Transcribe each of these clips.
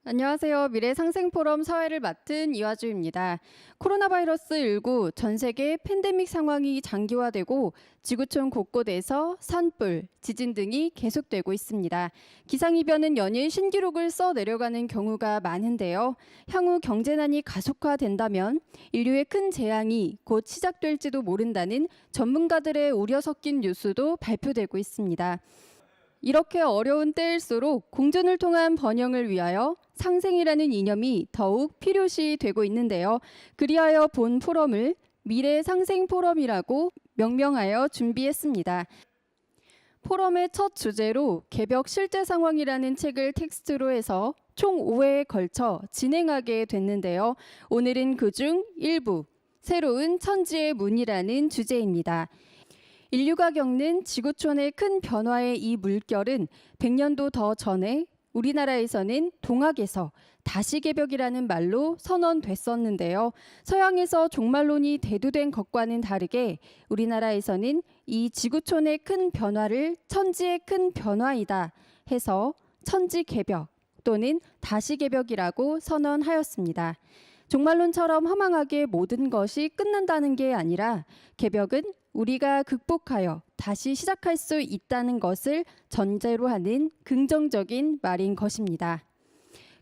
안녕하세요. 미래상생포럼 사회를 맡은 이화주입니다. 코로나 바이러스 19 전 세계 팬데믹 상황이 장기화되고 지구촌 곳곳에서 산불, 지진 등이 계속되고 있습니다. 기상이변은 연일 신기록을 써 내려가는 경우가 많은데요. 향후 경제난이 가속화된다면 인류의 큰 재앙이 곧 시작될지도 모른다는 전문가들의 우려 섞인 뉴스도 발표되고 있습니다. 이렇게 어려운 때일수록 공존을 통한 번영을 위하여 상생이라는 이념이 더욱 필요시 되고 있는데요. 그리하여 본 포럼을 미래상생포럼이라고 명명하여 준비했습니다. 포럼의 첫 주제로 개벽 실제 상황이라는 책을 텍스트로 해서 총 5회에 걸쳐 진행하게 됐는데요. 오늘은 그중 일부, 새로운 천지의 문이라는 주제입니다. 인류가 겪는 지구촌의 큰 변화의 이 물결은 100년도 더 전에 우리나라에서는 동학에서 다시개벽이라는 말로 선언됐었는데요. 서양에서 종말론이 대두된 것과는 다르게 우리나라에서는 이 지구촌의 큰 변화를 천지의 큰 변화이다 해서 천지개벽 또는 다시개벽이라고 선언하였습니다. 종말론처럼 허망하게 모든 것이 끝난다는 게 아니라 개벽은 우리가 극복하여 다시 시작할 수 있다는 것을 전제로 하는 긍정적인 말인 것입니다.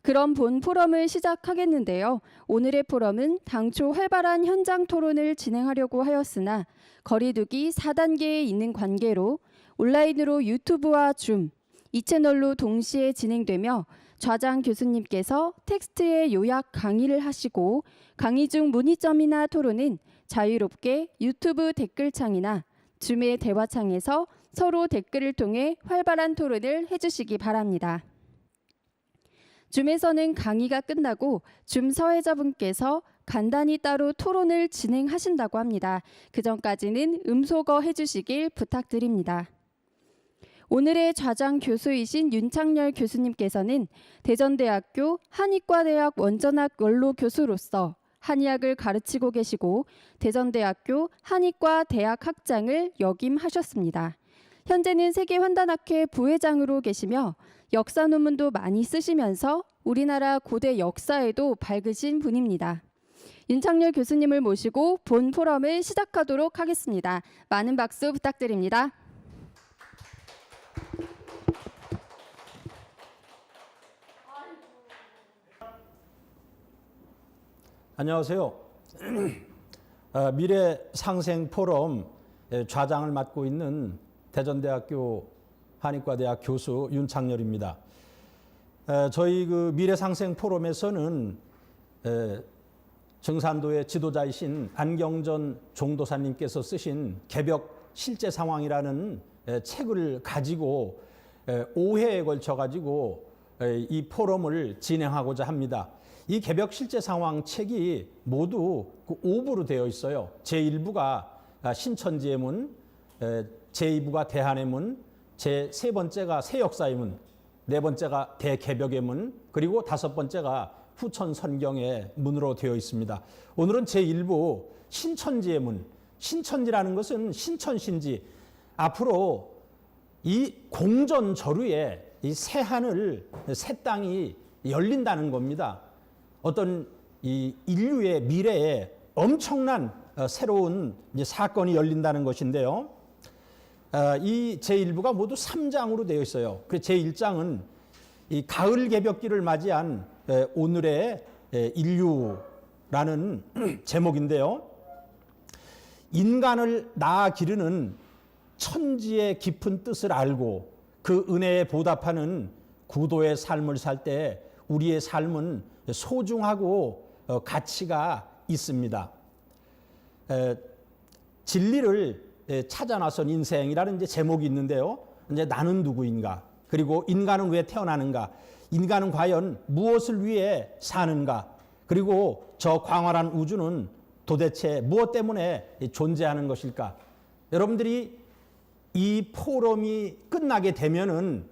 그럼 본 포럼을 시작하겠는데요. 오늘의 포럼은 당초 활발한 현장 토론을 진행하려고 하였으나 거리두기 4단계에 있는 관계로 온라인으로 유튜브와 줌, 이 채널로 동시에 진행되며 좌장 교수님께서 텍스트의 요약 강의를 하시고 강의 중 문의점이나 토론은 자유롭게 유튜브 댓글창이나 줌의 대화창에서 서로 댓글을 통해 활발한 토론을 해주시기 바랍니다. 줌에서는 강의가 끝나고 줌 사회자분께서 간단히 따로 토론을 진행하신다고 합니다. 그 전까지는 음소거 해주시길 부탁드립니다. 오늘의 좌장 교수이신 윤창열 교수님께서는 대전대학교 한의과대학 원전학 원로 교수로서 한의학을 가르치고 계시고 대전대학교 한의과 대학 학장을 역임하셨습니다. 현재는 세계환단학회 부회장으로 계시며 역사 논문도 많이 쓰시면서 우리나라 고대 역사에도 밝으신 분입니다. 윤창열 교수님을 모시고 본 포럼을 시작하도록 하겠습니다. 많은 박수 부탁드립니다. 안녕하세요. 미래상생포럼 좌장을 맡고 있는 대전대학교 한의과대학 교수 윤창열입니다. 저희 그 미래상생포럼에서는 정산도의 지도자이신 안경전 종도사님께서 쓰신 개벽 실제 상황이라는 책을 가지고 5회에 걸쳐 가지고 이 포럼을 진행하고자 합니다. 이 개벽 실제 상황 책이 모두 5부로 되어 있어요. 제1부가 신천지의 문, 제2부가 대한의 문, 제3번째가 새역사의 문, 4번째가 대개벽의 문, 그리고 5번째가 후천선경의 문으로 되어 있습니다. 오늘은 제1부 신천지의 문, 신천지라는 것은 신천신지, 앞으로 이 공전저루에 이 새 하늘, 새 땅이 열린다는 겁니다. 어떤 이 인류의 미래에 엄청난 새로운 사건이 열린다는 것인데요. 이 제1부가 모두 3장으로 되어 있어요. 그 제1장은 이 가을 개벽기를 맞이한 오늘의 인류라는 제목인데요. 인간을 낳아 기르는 천지의 깊은 뜻을 알고 그 은혜에 보답하는 구도의 삶을 살 때 우리의 삶은 소중하고 가치가 있습니다. 진리를 찾아 나선 인생이라는 이제 제목이 있는데요. 이제 나는 누구인가? 그리고 인간은 왜 태어나는가? 인간은 과연 무엇을 위해 사는가? 그리고 저 광활한 우주는 도대체 무엇 때문에 존재하는 것일까? 여러분들이 이 포럼이 끝나게 되면은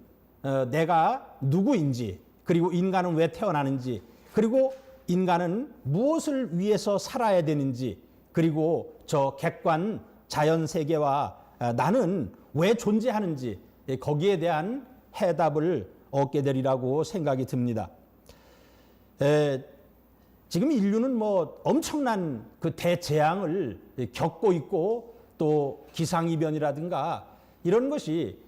내가 누구인지, 그리고 인간은 왜 태어나는지, 그리고 인간은 무엇을 위해서 살아야 되는지, 그리고 저 객관 자연세계와 나는 왜 존재하는지 거기에 대한 해답을 얻게 되리라고 생각이 듭니다. 지금 인류는 뭐 엄청난 그 대재앙을 겪고 있고 또 기상이변이라든가 이런 것이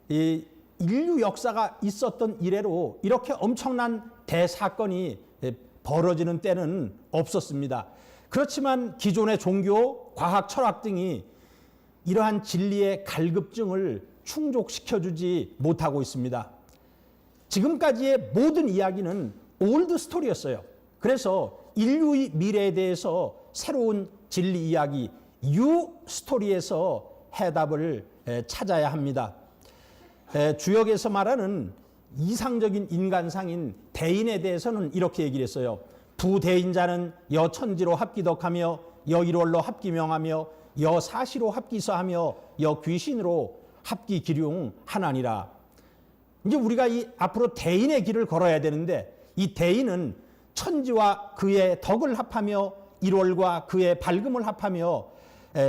이 인류 역사가 있었던 이래로 이렇게 엄청난 대사건이 벌어지는 때는 없었습니다. 그렇지만 기존의 종교, 과학, 철학 등이 이러한 진리의 갈급증을 충족시켜주지 못하고 있습니다. 지금까지의 모든 이야기는 올드 스토리였어요. 그래서 인류의 미래에 대해서 새로운 진리 이야기, 뉴 스토리에서 해답을 찾아야 합니다. 주역에서 말하는 이상적인 인간상인 대인에 대해서는 이렇게 얘기를 했어요. 부대인자는 여천지로 합기덕하며 여일월로 합기명하며 여사시로 합기서하며 여귀신으로 합기기륭하나니라. 이제 우리가 이 앞으로 대인의 길을 걸어야 되는데 이 대인은 천지와 그의 덕을 합하며 일월과 그의 밝음을 합하며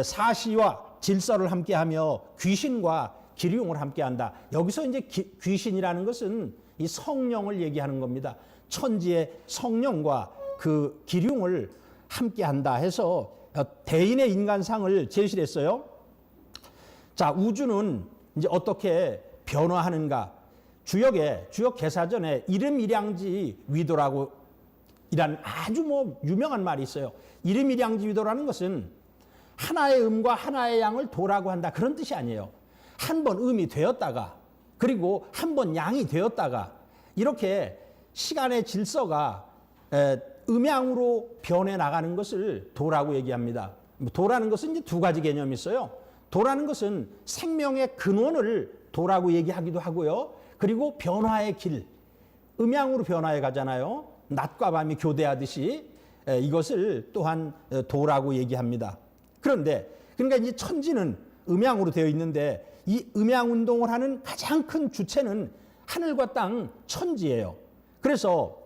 사시와 질서를 함께하며 귀신과 기륭을 함께한다. 여기서 이제 귀신이라는 것은 이 성령을 얘기하는 겁니다. 천지의 성령과 그 기륭을 함께한다 해서 대인의 인간상을 제시를 했어요. 자, 우주는 이제 어떻게 변화하는가? 주역 개사전에 이름일양지 위도라고 이란 아주 뭐 유명한 말이 있어요. 이름일양지 위도라는 것은 하나의 음과 하나의 양을 도라고 한다, 그런 뜻이 아니에요. 한 번 음이 되었다가 그리고 한 번 양이 되었다가 이렇게 시간의 질서가 음양으로 변해 나가는 것을 도라고 얘기합니다. 도라는 것은 이제 두 가지 개념이 있어요. 도라는 것은 생명의 근원을 도라고 얘기하기도 하고요. 그리고 변화의 길, 음양으로 변화해 가잖아요. 낮과 밤이 교대하듯이 이것을 또한 도라고 얘기합니다. 그런데 그러니까 이제 천지는 음양으로 되어 있는데 이 음양 운동을 하는 가장 큰 주체는 하늘과 땅 천지예요. 그래서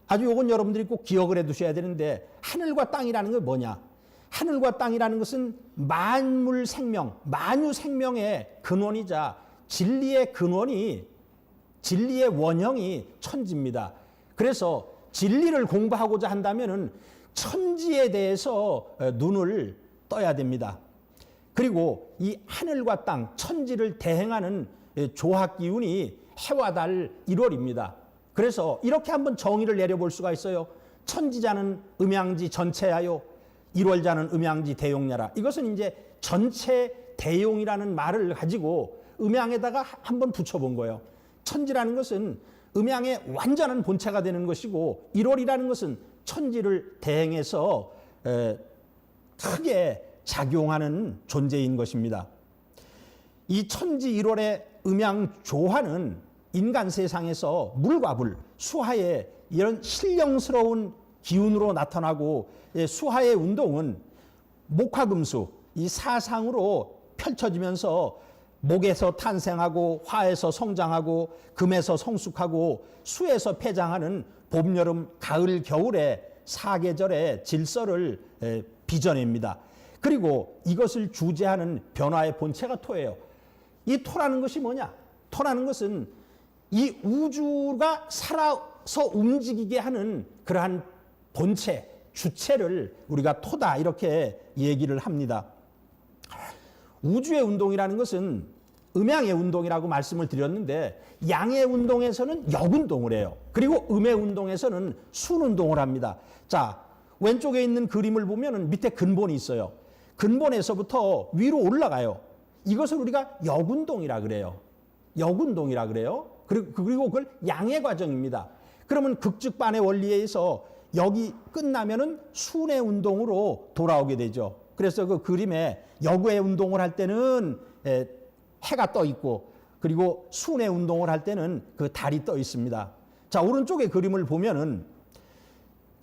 아주 요건 여러분들이 꼭 기억을 해 두셔야 되는데 하늘과 땅이라는 게 뭐냐? 하늘과 땅이라는 것은 만물 생명, 만유 생명의 근원이자 진리의 근원이, 진리의 원형이 천지입니다. 그래서 진리를 공부하고자 한다면은 천지에 대해서 눈을 떠야 됩니다. 그리고 이 하늘과 땅, 천지를 대행하는 조학 기운이 해와 달 1월입니다. 그래서 이렇게 한번 정의를 내려볼 수가 있어요. 천지자는 음양지 전체하여 1월자는 음양지 대용냐라. 이것은 이제 전체 대용이라는 말을 가지고 음양에다가 한번 붙여본 거예요. 천지라는 것은 음양의 완전한 본체가 되는 것이고 1월이라는 것은 천지를 대행해서 크게 작용하는 존재인 것입니다. 이 천지 1월의 음양 조화는 인간 세상에서 물과 불, 수하의 이런 신령스러운 기운으로 나타나고 수하의 운동은 목화금수, 이 사상으로 펼쳐지면서 목에서 탄생하고 화에서 성장하고 금에서 성숙하고 수에서 폐장하는 봄, 여름, 가을, 겨울의 사계절의 질서를 빚어냅니다. 그리고 이것을 주재하는 변화의 본체가 토예요. 이 토라는 것이 뭐냐? 토라는 것은 이 우주가 살아서 움직이게 하는 그러한 본체, 주체를 우리가 토다 이렇게 얘기를 합니다. 우주의 운동이라는 것은 음양의 운동이라고 말씀을 드렸는데 양의 운동에서는 역운동을 해요. 그리고 음의 운동에서는 순운동을 합니다. 자, 왼쪽에 있는 그림을 보면 밑에 근본이 있어요. 근본에서부터 위로 올라가요. 이것을 우리가 역운동이라 그래요. 역운동이라 그래요. 그리고 그걸 양의 과정입니다. 그러면 극즉반의 원리에 의해서 역이 끝나면은 순의 운동으로 돌아오게 되죠. 그래서 그 그림에 역의 운동을 할 때는 해가 떠 있고 그리고 순의 운동을 할 때는 그 달이 떠 있습니다. 자, 오른쪽의 그림을 보면은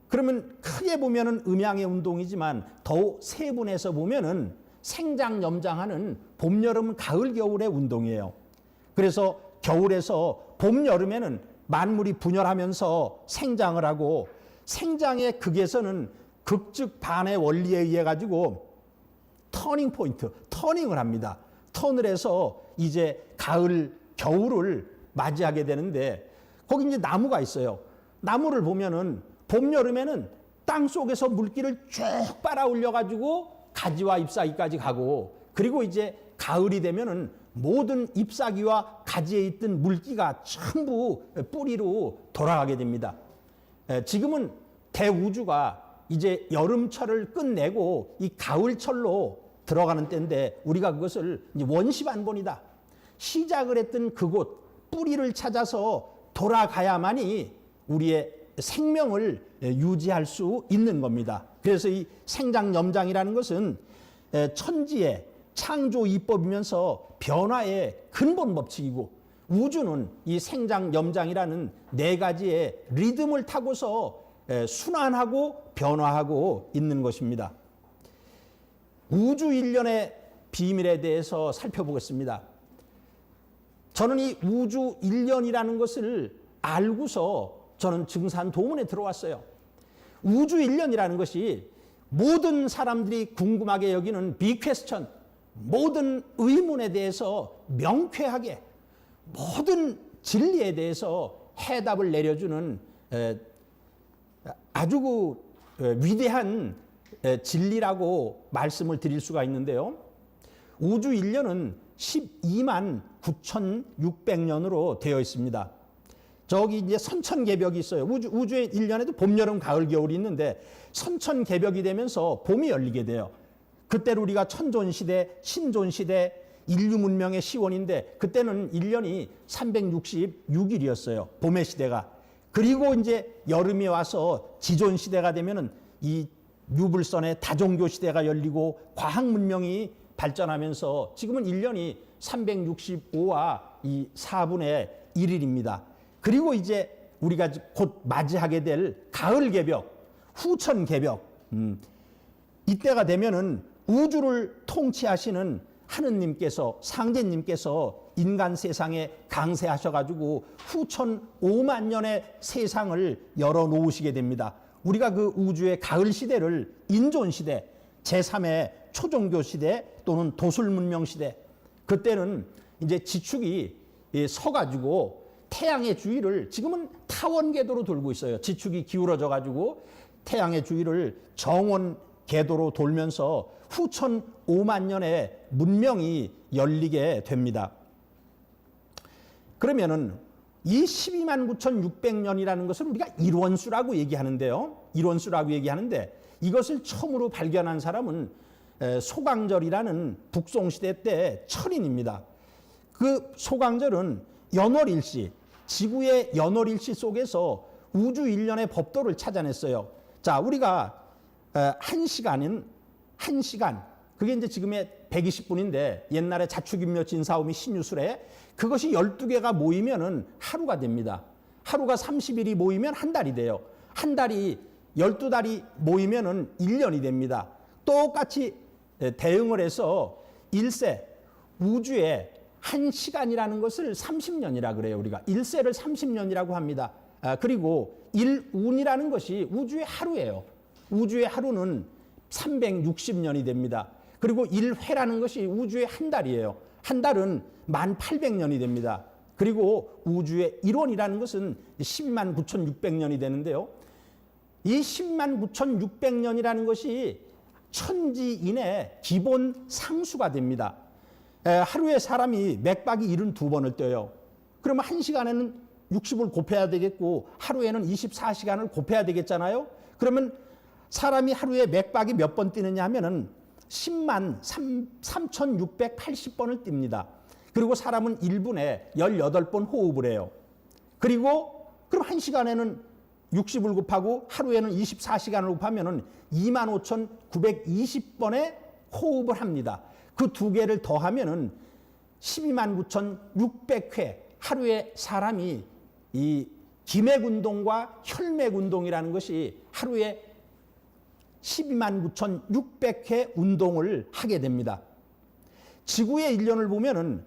그러면 크게 보면은 음양의 운동이지만 더 세분해서 보면은 생장 염장하는 봄, 여름, 가을, 겨울의 운동이에요. 그래서 겨울에서 봄, 여름에는 만물이 분열하면서 생장을 하고 생장의 극에서는 극즉반의 원리에 의해 가지고 터닝 포인트, 터닝을 합니다. 턴을 해서 이제 가을, 겨울을 맞이하게 되는데 거기 이제 나무가 있어요. 나무를 보면은 봄, 여름에는 땅 속에서 물기를 쭉 빨아 올려가지고 가지와 잎사귀까지 가고, 그리고 이제 가을이 되면은 모든 잎사귀와 가지에 있던 물기가 전부 뿌리로 돌아가게 됩니다. 지금은 대우주가 이제 여름철을 끝내고 이 가을철로 들어가는 때인데, 우리가 그것을 이제 원시반본이다. 시작을 했던 그곳 뿌리를 찾아서 돌아가야만이 우리의 생명을 유지할 수 있는 겁니다. 그래서 이 생장염장이라는 것은 천지의 창조 이법이면서 변화의 근본 법칙이고, 우주는 이 생장염장이라는 네 가지의 리듬을 타고서 순환하고 변화하고 있는 것입니다. 우주 일련의 비밀에 대해서 살펴보겠습니다. 저는 이 우주 일련이라는 것을 알고서 저는 증산도문에 들어왔어요. 우주 일련이라는 것이 모든 사람들이 궁금하게 여기는 비퀘스천, 모든 의문에 대해서 명쾌하게 모든 진리에 대해서 해답을 내려주는 아주 위대한 진리라고 말씀을 드릴 수가 있는데요. 우주 일련은 12만 9,600년으로 되어 있습니다. 저기 이제 선천개벽이 있어요. 우주의 1년에도 봄, 여름, 가을, 겨울이 있는데 선천개벽이 되면서 봄이 열리게 돼요. 그때로 우리가 천존시대, 신존시대, 인류 문명의 시원인데, 그때는 1년이 366일이었어요. 봄의 시대가. 그리고 이제 여름이 와서 지존시대가 되면은 이 유불선의 다종교 시대가 열리고 과학 문명이 발전하면서 지금은 1년이 365와 이 4분의 1일입니다. 그리고 이제 우리가 곧 맞이하게 될 가을 개벽, 후천 개벽, 이때가 되면은 우주를 통치하시는 하느님께서, 상제님께서 인간 세상에 강세하셔가지고 후천 5만 년의 세상을 열어놓으시게 됩니다. 우리가 그 우주의 가을 시대를 인존 시대, 제3의 초종교 시대 또는 도술 문명 시대, 그때는 이제 지축이 서가지고 태양의 주위를, 지금은 타원 궤도로 돌고 있어요. 지축이 기울어져 가지고 태양의 주위를 정원 궤도로 돌면서 후천 5만 년의 문명이 열리게 됩니다. 그러면은 이 12만 9,600년이라는 것을 우리가 일원수라고 얘기하는데요. 일원수라고 얘기하는데, 이것을 처음으로 발견한 사람은 소강절이라는 북송시대 때 철인입니다. 그 소강절은 연월일시, 지구의 연월일시 속에서 우주 일련의 법도를 찾아냈어요. 자, 우리가 한 시간은 한 시간, 그게 이제 지금의 120분인데 옛날에 자축인묘 진사오미 신유술에 그것이 12개가 모이면은 하루가 됩니다. 하루가 30일이 모이면 한 달이 돼요. 한 달이 12달이 모이면은 1년이 됩니다. 똑같이 대응을 해서 일세, 우주의 한 시간이라는 것을 30년이라 그래요. 우리가 일세를 30년이라고 합니다. 그리고 일운이라는 것이 우주의 하루예요. 우주의 하루는 360년이 됩니다. 그리고 일회라는 것이 우주의 한 달이에요. 한 달은 1800년이 됩니다. 그리고 우주의 일원이라는 것은 10만 9,600년이 되는데요. 이 10만 9,600년이라는 것이 천지인의 기본 상수가 됩니다. 하루에 사람이 맥박이 72번을 떠요. 그러면 한 시간에는 60을 곱해야 되겠고 하루에는 24시간을 곱해야 되겠잖아요. 그러면 사람이 하루에 맥박이 몇 번 뛰느냐 하면은 10만 3,680번을 띱니다. 그리고 사람은 1분에 18번 호흡을 해요. 그리고 그럼 한 시간에는 60을 곱하고 하루에는 24시간을 곱하면은 25,920번의 호흡을 합니다. 그 두 개를 더하면은 12만 9,600회 하루에 사람이 이 기맥 운동과 혈맥 운동이라는 것이 하루에 12만 9,600회 운동을 하게 됩니다. 지구의 일년을 보면은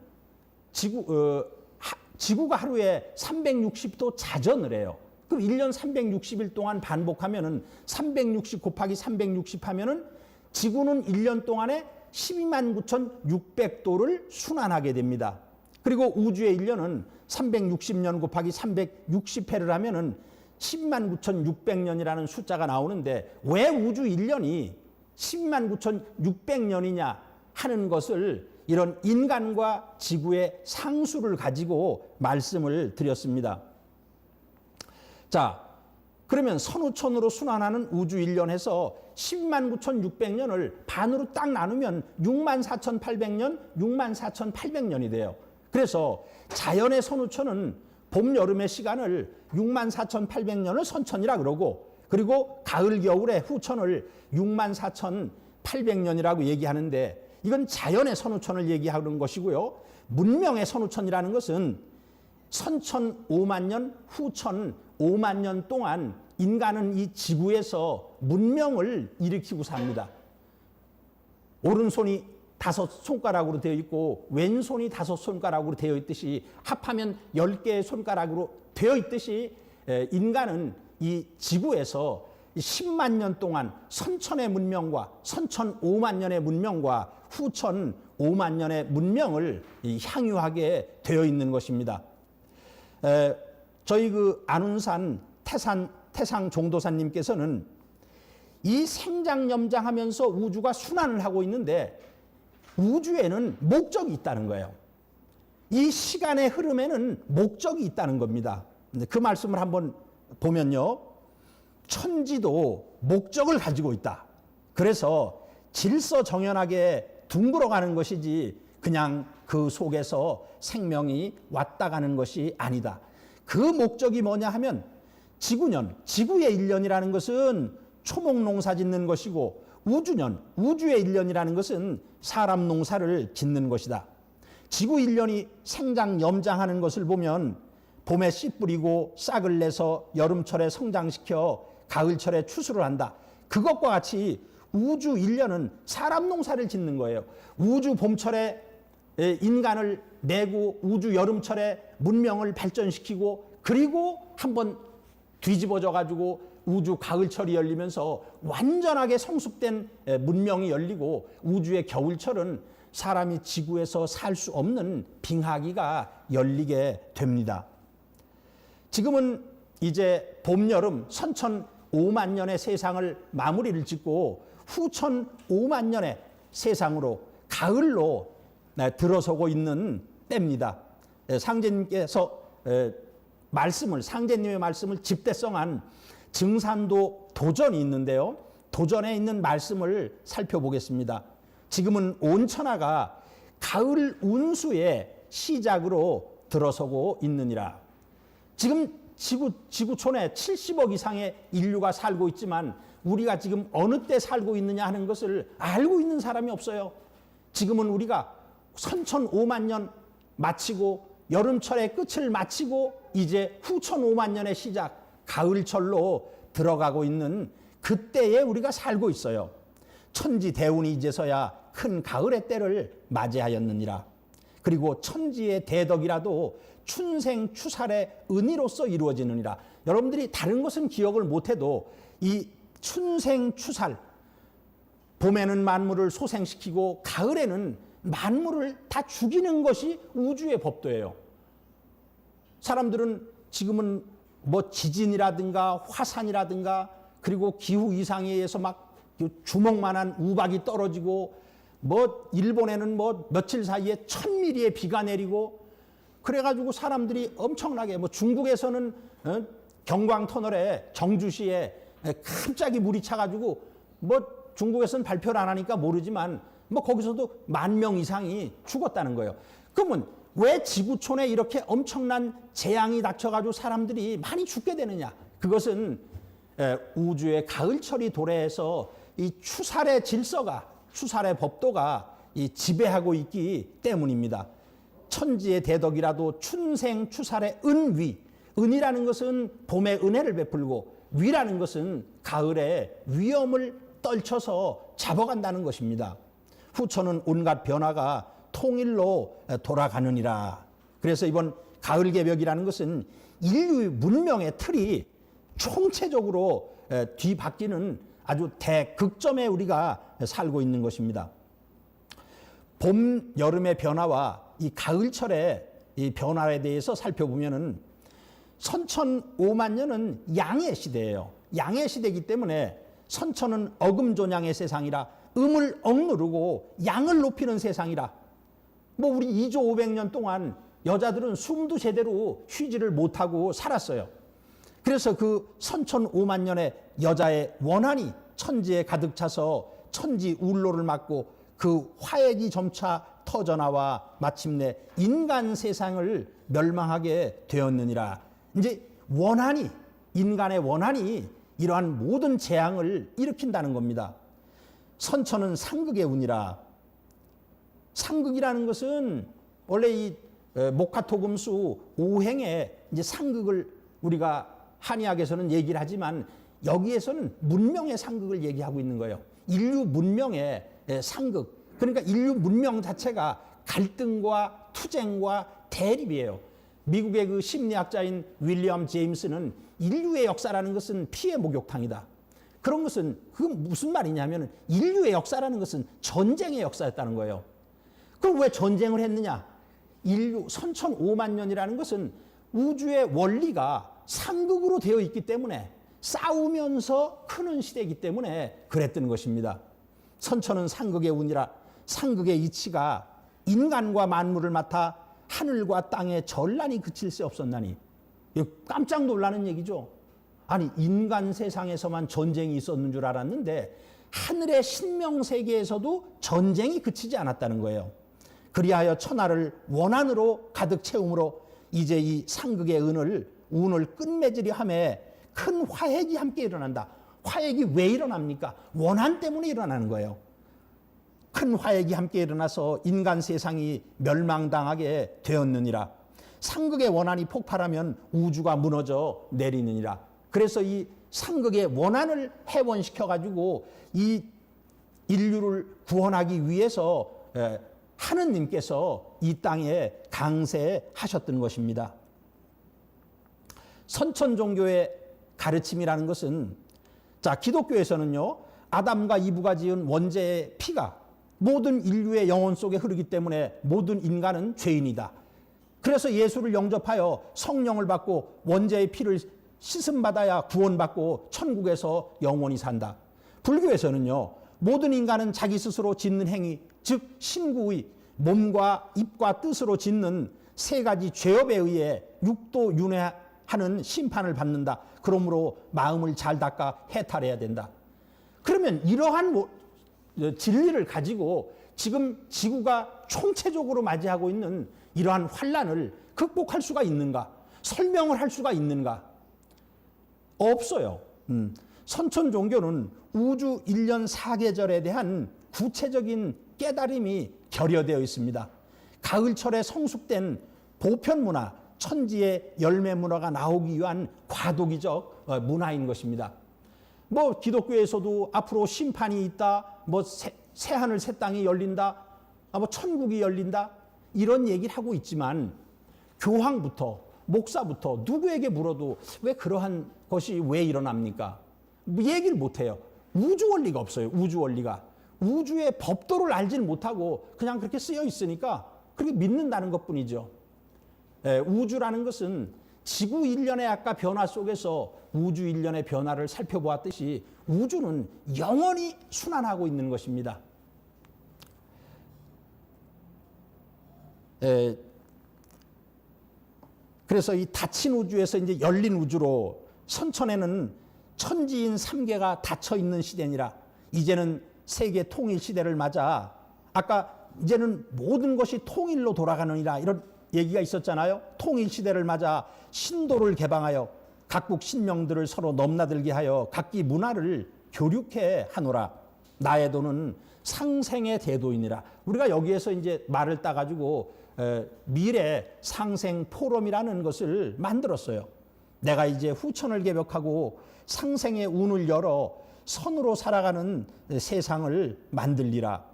지구가 하루에 360도 자전을 해요. 그럼 1년 360일 동안 반복하면은 360 곱하기 360 하면은 지구는 1년 동안에 12만 9,600도를 순환하게 됩니다. 그리고 우주의 1년은 360년 곱하기 360회를 하면은 12만 9,600년이라는 숫자가 나오는데 왜 우주 1년이 12만 9,600년이냐 하는 것을 이런 인간과 지구의 상수를 가지고 말씀을 드렸습니다. 자, 그러면 선우천으로 순환하는 우주 1년에서 10만 9,600년을 반으로 딱 나누면 6만 4,800년, 6만 4,800년이 돼요. 그래서 자연의 선우천은 봄, 여름의 시간을 6만 4,800년을 선천이라 그러고, 그리고 가을, 겨울의 후천을 6만 4,800년이라고 얘기하는데, 이건 자연의 선우천을 얘기하는 것이고요. 문명의 선우천이라는 것은 선천 5만 년, 후천 5만 년 동안 인간은 이 지구에서 문명을 일으키고 삽니다. 오른손이 5손가락으로 되어 있고 왼손이 5손가락으로 되어 있듯이 합하면 10개의 손가락으로 되어 있듯이 인간은 이 지구에서 10만 년 동안 선천의 문명과 선천 5만 년의 문명과 후천 5만 년의 문명을 향유하게 되어 있는 것입니다. 저희 그 안운산 태상 종도사님께서는 이 생장염장하면서 우주가 순환을 하고 있는데 우주에는 목적이 있다는 거예요. 이 시간의 흐름에는 목적이 있다는 겁니다. 그 말씀을 한번 보면요. 천지도 목적을 가지고 있다. 그래서 질서정연하게 둥글어가는 것이지 그냥 그 속에서 생명이 왔다 가는 것이 아니다. 그 목적이 뭐냐 하면 지구년, 지구의 1년이라는 것은 초목 농사 짓는 것이고 우주년, 우주의 1년이라는 것은 사람 농사를 짓는 것이다. 지구 1년이 생장 염장하는 것을 보면 봄에 씨 뿌리고 싹을 내서 여름철에 성장시켜 가을철에 추수를 한다. 그것과 같이 우주 1년은 사람 농사를 짓는 거예요. 우주 봄철에 인간을 내고 우주 여름철에 문명을 발전시키고 그리고 한번 뒤집어져 가지고 우주 가을철이 열리면서 완전하게 성숙된 문명이 열리고 우주의 겨울철은 사람이 지구에서 살 수 없는 빙하기가 열리게 됩니다. 지금은 이제 봄, 여름, 선천 5만 년의 세상을 마무리를 짓고 후천 5만 년의 세상으로 가을로 들어서고 있는 때입니다. 상제님께서 상제님의 말씀을 집대성한 증산도 도전이 있는데요. 도전에 있는 말씀을 살펴보겠습니다. 지금은 온천하가 가을 운수의 시작으로 들어서고 있느니라. 지금 지구촌에 70억 이상의 인류가 살고 있지만 우리가 지금 어느 때 살고 있느냐 하는 것을 알고 있는 사람이 없어요. 지금은 우리가 선천 5만 년 마치고 여름철의 끝을 마치고 이제 후천 5만 년의 시작 가을철로 들어가고 있는 그때에 우리가 살고 있어요. 천지 대운이 이제서야 큰 가을의 때를 맞이하였느니라. 그리고 천지의 대덕이라도 춘생 추살의 은희로서 이루어지느니라. 여러분들이 다른 것은 기억을 못해도 이 춘생 추살, 봄에는 만물을 소생시키고 가을에는 만물을 다 죽이는 것이 우주의 법도예요. 사람들은 지금은 뭐 지진이라든가 화산이라든가 그리고 기후 이상에 의해서 막 주먹만한 우박이 떨어지고 뭐 일본에는 뭐 며칠 사이에 1000mm의 비가 내리고 그래가지고 사람들이 엄청나게 뭐 중국에서는 경광터널에 정주시에 갑자기 물이 차가지고 뭐 중국에서는 발표를 안 하니까 모르지만 뭐 거기서도 10,000명 이상이 죽었다는 거예요. 그러면 왜 지구촌에 이렇게 엄청난 재앙이 닥쳐가지고 사람들이 많이 죽게 되느냐? 그것은 우주의 가을철이 도래해서 이 추살의 질서가, 추살의 법도가 이 지배하고 있기 때문입니다. 천지의 대덕이라도 춘생 추살의 은위, 은이라는 것은 봄에 은혜를 베풀고 위라는 것은 가을에 위험을 떨쳐서 잡아간다는 것입니다. 후천은 온갖 변화가 통일로 돌아가느니라. 그래서 이번 가을 개벽이라는 것은 인류의 문명의 틀이 총체적으로 뒤바뀌는 아주 대극점에 우리가 살고 있는 것입니다. 봄, 여름의 변화와 이 가을철의 이 변화에 대해서 살펴보면은 선천 5만 년은 양의 시대예요. 양의 시대이기 때문에 선천은 어금존양의 세상이라 음을 억누르고 양을 높이는 세상이라 뭐 우리 2조 500년 동안 여자들은 숨도 제대로 쉬지를 못하고 살았어요. 그래서 그 선천 5만 년의 여자의 원한이 천지에 가득 차서 천지 울로를 막고 그 화액이 점차 터져나와 마침내 인간 세상을 멸망하게 되었느니라. 이제 원한이 인간의 원한이 이러한 모든 재앙을 일으킨다는 겁니다. 선천은 상극의 운이라. 상극이라는 것은 원래 이 목화토금수 5행의 이제 상극을 우리가 한의학에서는 얘기를 하지만 여기에서는 문명의 상극을 얘기하고 있는 거예요. 인류 문명의 상극. 그러니까 인류 문명 자체가 갈등과 투쟁과 대립이에요. 미국의 그 심리학자인 윌리엄 제임스는 인류의 역사라는 것은 피해 목욕탕이다. 그런 것은 그건 무슨 말이냐면 인류의 역사라는 것은 전쟁의 역사였다는 거예요. 그럼 왜 전쟁을 했느냐? 인류 선천 5만 년이라는 것은 우주의 원리가 상극으로 되어 있기 때문에 싸우면서 크는 시대이기 때문에 그랬던 것입니다. 선천은 상극의 운이라. 상극의 이치가 인간과 만물을 맡아 하늘과 땅의 전란이 그칠 새 없었나니. 깜짝 놀라는 얘기죠. 아니 인간 세상에서만 전쟁이 있었는 줄 알았는데 하늘의 신명세계에서도 전쟁이 그치지 않았다는 거예요. 그리하여 천하를 원한으로 가득 채움으로 이제 이 상극의 운을 끝맺으려 함에 큰 화핵이 함께 일어난다. 화핵이 왜 일어납니까? 원한 때문에 일어나는 거예요. 큰 화핵이 함께 일어나서 인간 세상이 멸망당하게 되었느니라. 상극의 원한이 폭발하면 우주가 무너져 내리느니라. 그래서 이 상극의 원한을 해원시켜 가지고 이 인류를 구원하기 위해서 하느님께서 이 땅에 강세하셨던 것입니다. 선천 종교의 가르침이라는 것은 자 기독교에서는요 아담과 이브가 지은 원죄의 피가 모든 인류의 영혼 속에 흐르기 때문에 모든 인간은 죄인이다. 그래서 예수를 영접하여 성령을 받고 원죄의 피를 씻음받아야 구원받고 천국에서 영원히 산다. 불교에서는요 모든 인간은 자기 스스로 짓는 행위 즉 신구의 몸과 입과 뜻으로 짓는 세 가지 죄업에 의해 육도 윤회하는 심판을 받는다. 그러므로 마음을 잘 닦아 해탈해야 된다. 그러면 이러한 진리를 가지고 지금 지구가 총체적으로 맞이하고 있는 이러한 환란을 극복할 수가 있는가? 설명을 할 수가 있는가? 없어요. 선천 종교는 우주 1년 4계절에 대한 구체적인 깨달음이 결여되어 있습니다. 가을철에 성숙된 보편 문화, 천지의 열매 문화가 나오기 위한 과도기적 문화인 것입니다. 뭐 기독교에서도 앞으로 심판이 있다, 뭐 새하늘 새 땅이 열린다, 뭐 천국이 열린다 이런 얘기를 하고 있지만 교황부터 목사부터 누구에게 물어도 왜 그러한 것이 왜 일어납니까? 얘기를 못해요. 우주 원리가 없어요. 우주 원리가. 우주의 법도를 알지는 못하고 그냥 그렇게 쓰여 있으니까 그렇게 믿는다는 것뿐이죠. 우주라는 것은 지구 일련의 아까 변화 속에서 우주 일련의 변화를 살펴보았듯이 우주는 영원히 순환하고 있는 것입니다. 그래서 이 닫힌 우주에서 이제 열린 우주로 선천에는 천지인 3계가 닫혀 있는 시대니라. 이제는 세계 통일 시대를 맞아 아까 이제는 모든 것이 통일로 돌아가느니라 이런 얘기가 있었잖아요. 통일 시대를 맞아 신도를 개방하여 각국 신명들을 서로 넘나들게 하여 각기 문화를 교육해 하노라. 나의 도는 상생의 대도이니라. 우리가 여기에서 이제 말을 따가지고 미래 상생 포럼이라는 것을 만들었어요. 내가 이제 후천을 개벽하고 상생의 운을 열어 선으로 살아가는 세상을 만들리라.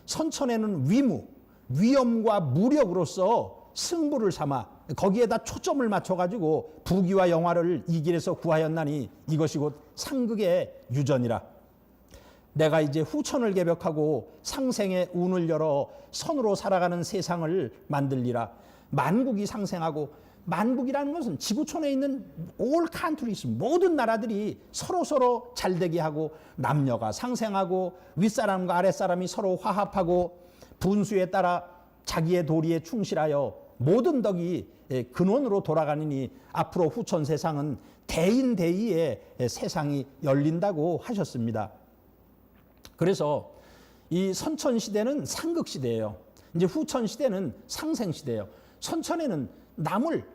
선천에는 위무, 위엄과 무력으로서 승부를 삼아 거기에다 초점을 맞춰가지고 부귀와 영화를 이 길에서 구하였나니 이것이 곧 상극의 유전이라. 내가 이제 후천을 개벽하고 상생의 운을 열어 선으로 살아가는 세상을 만들리라. 만국이 상생하고 만국이라는 것은 지구촌에 있는 all countries, 모든 나라들이 서로 잘 되게 하고 남녀가 상생하고 윗사람과 아랫사람이 서로 화합하고 분수에 따라 자기의 도리에 충실하여 모든 덕이 근원으로 돌아가느니 앞으로 후천 세상은 대인대의의 세상이 열린다고 하셨습니다. 그래서 이 선천 시대는 상극 시대예요. 이제 후천 시대는 상생 시대예요. 선천에는 남을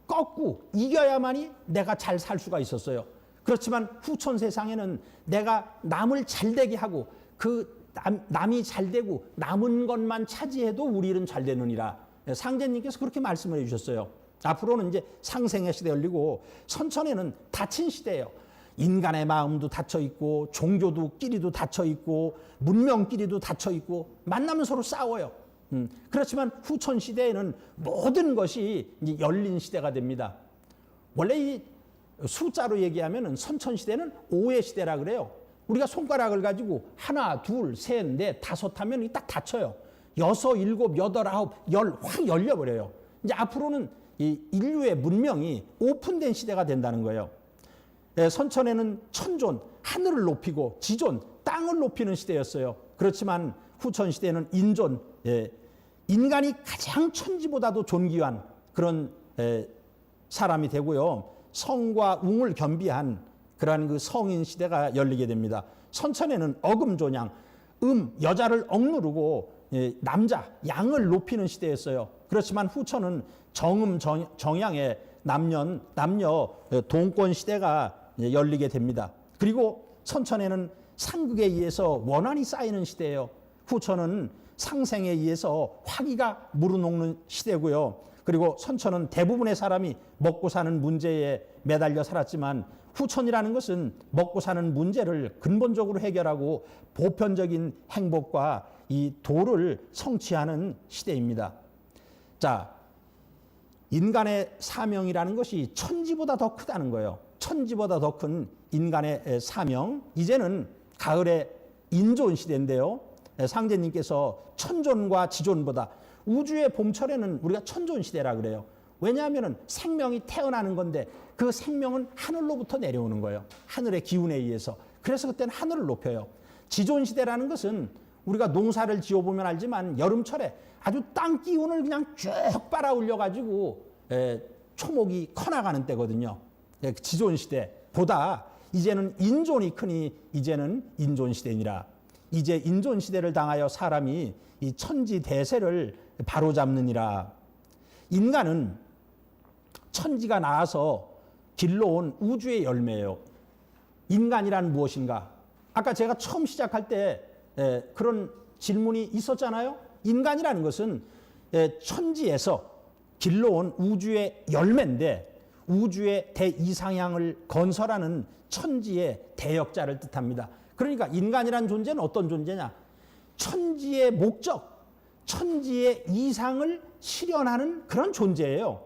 꺾고 이겨야만이 내가 잘 살 수가 있었어요. 그렇지만 후천 세상에는 내가 남을 잘 되게 하고 그 남이 잘 되고 남은 것만 차지해도 우리는 잘 되느니라. 상제님께서 그렇게 말씀을 해주셨어요. 앞으로는 이제 상생의 시대 열리고 선천에는 닫힌 시대예요. 인간의 마음도 닫혀 있고 종교도끼리도 닫혀 있고 문명끼리도 닫혀 있고 만나면 서로 싸워요. 그렇지만 후천 시대에는 모든 것이 이제 열린 시대가 됩니다. 원래 이 숫자로 얘기하면 선천 시대는 5의 시대라 그래요. 우리가 손가락을 가지고 하나, 둘, 셋, 넷, 다섯 하면 딱 닫혀요. 6, 7, 8, 9, 10 확 열려버려요. 이제 앞으로는 이 인류의 문명이 오픈된 시대가 된다는 거예요. 선천에는 천존, 하늘을 높이고 지존, 땅을 높이는 시대였어요. 그렇지만 후천 시대는 인존, 인간이 가장 천지보다도 존귀한 그런 사람이 되고요. 성과 웅을 겸비한 그러한 그 성인 시대가 열리게 됩니다. 선천에는 어금존양, 여자를 억누르고 남자, 양을 높이는 시대였어요. 그렇지만 후천은 정양의 남녀 동권 시대가 열리게 됩니다. 그리고 선천에는 상극에 의해서 원한이 쌓이는 시대예요. 후천은 상생에 의해서 화기가 무르녹는 시대고요. 그리고 선천은 대부분의 사람이 먹고 사는 문제에 매달려 살았지만 후천이라는 것은 먹고 사는 문제를 근본적으로 해결하고 보편적인 행복과 이 도를 성취하는 시대입니다. 자, 인간의 사명이라는 것이 천지보다 더 크다는 거예요. 천지보다 더 큰 인간의 사명. 이제는 가을의 인존 시대인데요. 상제님께서 천존과 지존보다 우주의 봄철에는 우리가 천존 시대라 그래요. 왜냐하면 생명이 태어나는 건데 그 생명은 하늘로부터 내려오는 거예요. 하늘의 기운에 의해서. 그래서 그때는 하늘을 높여요. 지존 시대라는 것은 우리가 농사를 지어보면 알지만 여름철에 아주 땅 기운을 그냥 쭉 빨아올려 가지고 초목이 커나가는 때거든요. 지존 시대보다 이제는 인존이 크니 이제는 인존 시대니라. 이제 인존 시대를 당하여 사람이 이 천지 대세를 바로잡느니라. 인간은 천지가 나와서 길러온 우주의 열매예요. 인간이란 무엇인가? 아까 제가 처음 시작할 때 그런 질문이 있었잖아요. 인간이라는 것은 천지에서 길러온 우주의 열매인데 우주의 대이상향을 건설하는 천지의 대역자를 뜻합니다. 그러니까 인간이란 존재는 어떤 존재냐? 천지의 목적, 천지의 이상을 실현하는 그런 존재예요.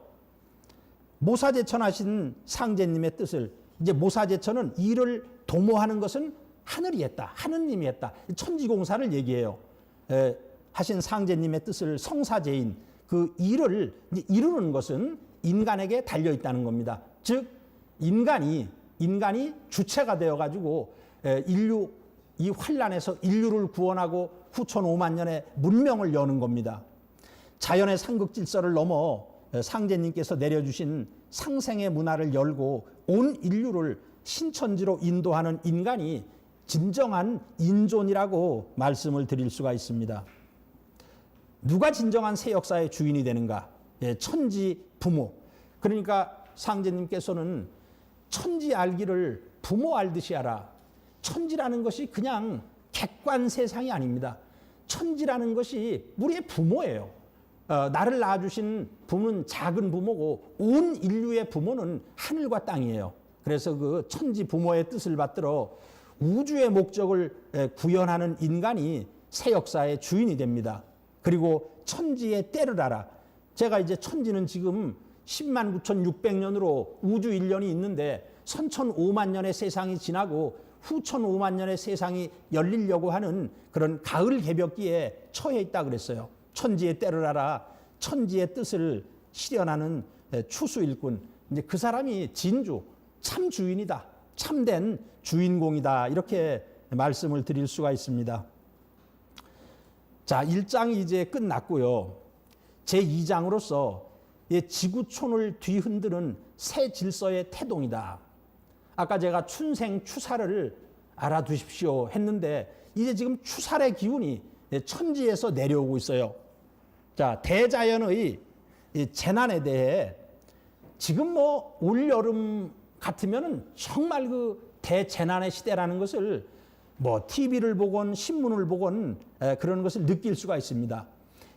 모사제천하신 상제님의 뜻을 이제 모사제천은 이를 도모하는 것은 하늘이 했다. 하느님이 했다. 천지공사를 얘기해요. 하신 상제님의 뜻을 성사제인 그 일을 이루는 것은 인간에게 달려 있다는 겁니다. 즉 인간이 주체가 되어 가지고 인류 이 환란에서 인류를 구원하고 후천 5만 년의 문명을 여는 겁니다. 자연의 상극 질서를 넘어 상제님께서 내려주신 상생의 문화를 열고 온 인류를 신천지로 인도하는 인간이 진정한 인존이라고 말씀을 드릴 수가 있습니다. 누가 진정한 새 역사의 주인이 되는가? 천지 부모. 그러니까 상제님께서는 천지 알기를 부모 알듯이 알아. 천지라는 것이 그냥 객관 세상이 아닙니다. 천지라는 것이 우리의 부모예요. 나를 낳아주신 부모는 작은 부모고 온 인류의 부모는 하늘과 땅이에요. 그래서 그 천지 부모의 뜻을 받들어 우주의 목적을 구현하는 인간이 새 역사의 주인이 됩니다. 그리고 천지의 때를 알아. 제가 이제 천지는 지금 10만 9,600년으로 우주 1년이 있는데 선천 5만 년의 세상이 지나고 후천 5만 년의 세상이 열리려고 하는 그런 가을 개벽기에 처해 있다 그랬어요. 천지의 때를 알아 천지의 뜻을 실현하는 추수 일꾼, 이제 그 사람이 진주, 참 주인이다, 참된 주인공이다, 이렇게 말씀을 드릴 수가 있습니다. 자, 1장이 이제 끝났고요. 제2장으로서 지구촌을 뒤흔드는 새 질서의 태동이다. 아까 제가 춘생 추사를 알아두십시오 했는데 이제 지금 추살의 기운이 천지에서 내려오고 있어요. 자, 대자연의 재난에 대해 지금 뭐 올여름 같으면은 정말 그 대재난의 시대라는 것을 뭐 TV를 보건 신문을 보건 그런 것을 느낄 수가 있습니다.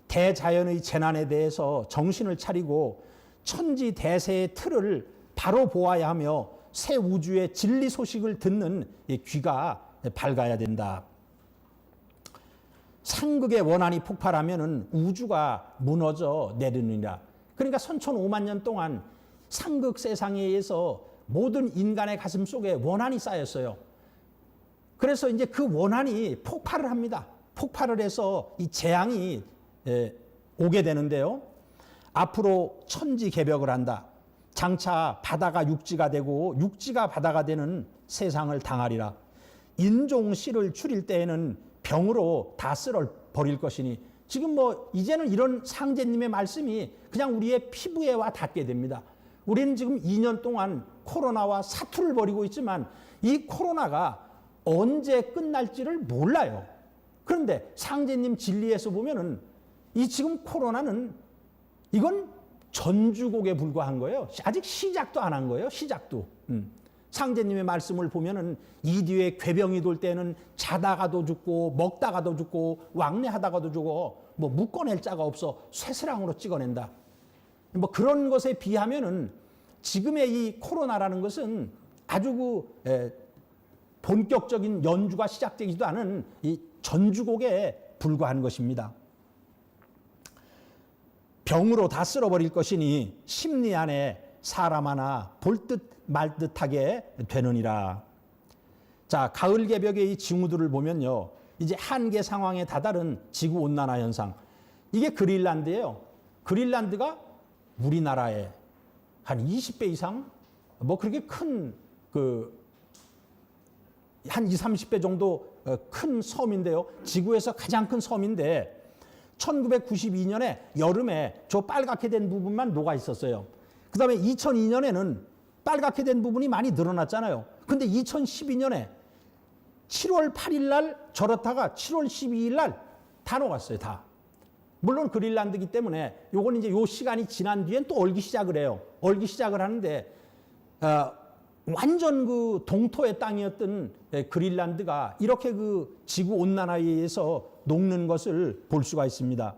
대자연의 재난에 대해서 정신을 차리고 천지 대세의 틀을 바로 보아야 하며 새 우주의 진리 소식을 듣는 귀가 밝아야 된다. 상극의 원한이 폭발하면은 우주가 무너져 내리느니라. 그러니까 선천 5만 년 동안 상극 세상에 의해서 모든 인간의 가슴 속에 원한이 쌓였어요. 그래서 이제 그 원한이 폭발을 합니다. 폭발을 해서 이 재앙이 오게 되는데요. 앞으로 천지 개벽을 한다. 장차 바다가 육지가 되고 육지가 바다가 되는 세상을 당하리라. 인종 씨를 줄일 때에는 병으로 다 쓸어 버릴 것이니, 지금 뭐 이제는 이런 상제님의 말씀이 그냥 우리의 피부에 와 닿게 됩니다. 우리는 지금 2년 동안 코로나와 사투를 벌이고 있지만 이 코로나가 언제 끝날지를 몰라요. 그런데 상제님 진리에서 보면은 이 지금 코로나는 이건 전주곡에 불과한 거예요. 아직 시작도 안 한 거예요. 시작도. 상제님의 말씀을 보면은 이 뒤에 궤병이 돌 때는 자다가도 죽고 먹다가도 죽고 왕래하다가도 죽고 뭐 묶어낼 자가 없어 쇠스랑으로 찍어낸다. 뭐 그런 것에 비하면은 지금의 이 코로나라는 것은 아주 본격적인 연주가 시작되기도 않은 이 전주곡에 불과한 것입니다. 병으로 다 쓸어버릴 것이니 심리 안에 사람 하나 볼 듯 말 듯하게 되느니라. 자, 가을 개벽의 이 징후들을 보면요, 이제 한계 상황에 다다른 지구 온난화 현상. 이게 그린란드예요. 그린란드가 우리나라의 한 20배 이상 뭐 그렇게 큰 한 20, 30배 정도 큰 섬인데요. 지구에서 가장 큰 섬인데 1992년에 여름에 저 빨갛게 된 부분만 녹아 있었어요. 그 다음에 2002년에는 빨갛게 된 부분이 많이 늘어났잖아요. 근데 2012년에 7월 8일 날 저렇다가 7월 12일 날 다 녹았어요. 다. 물론 그린란드이기 때문에 요건 이제 요 시간이 지난 뒤엔 또 얼기 시작을 해요. 얼기 시작을 하는데 완전 그 동토의 땅이었던 그린란드가 이렇게 그 지구 온난화에 의해서 녹는 것을 볼 수가 있습니다.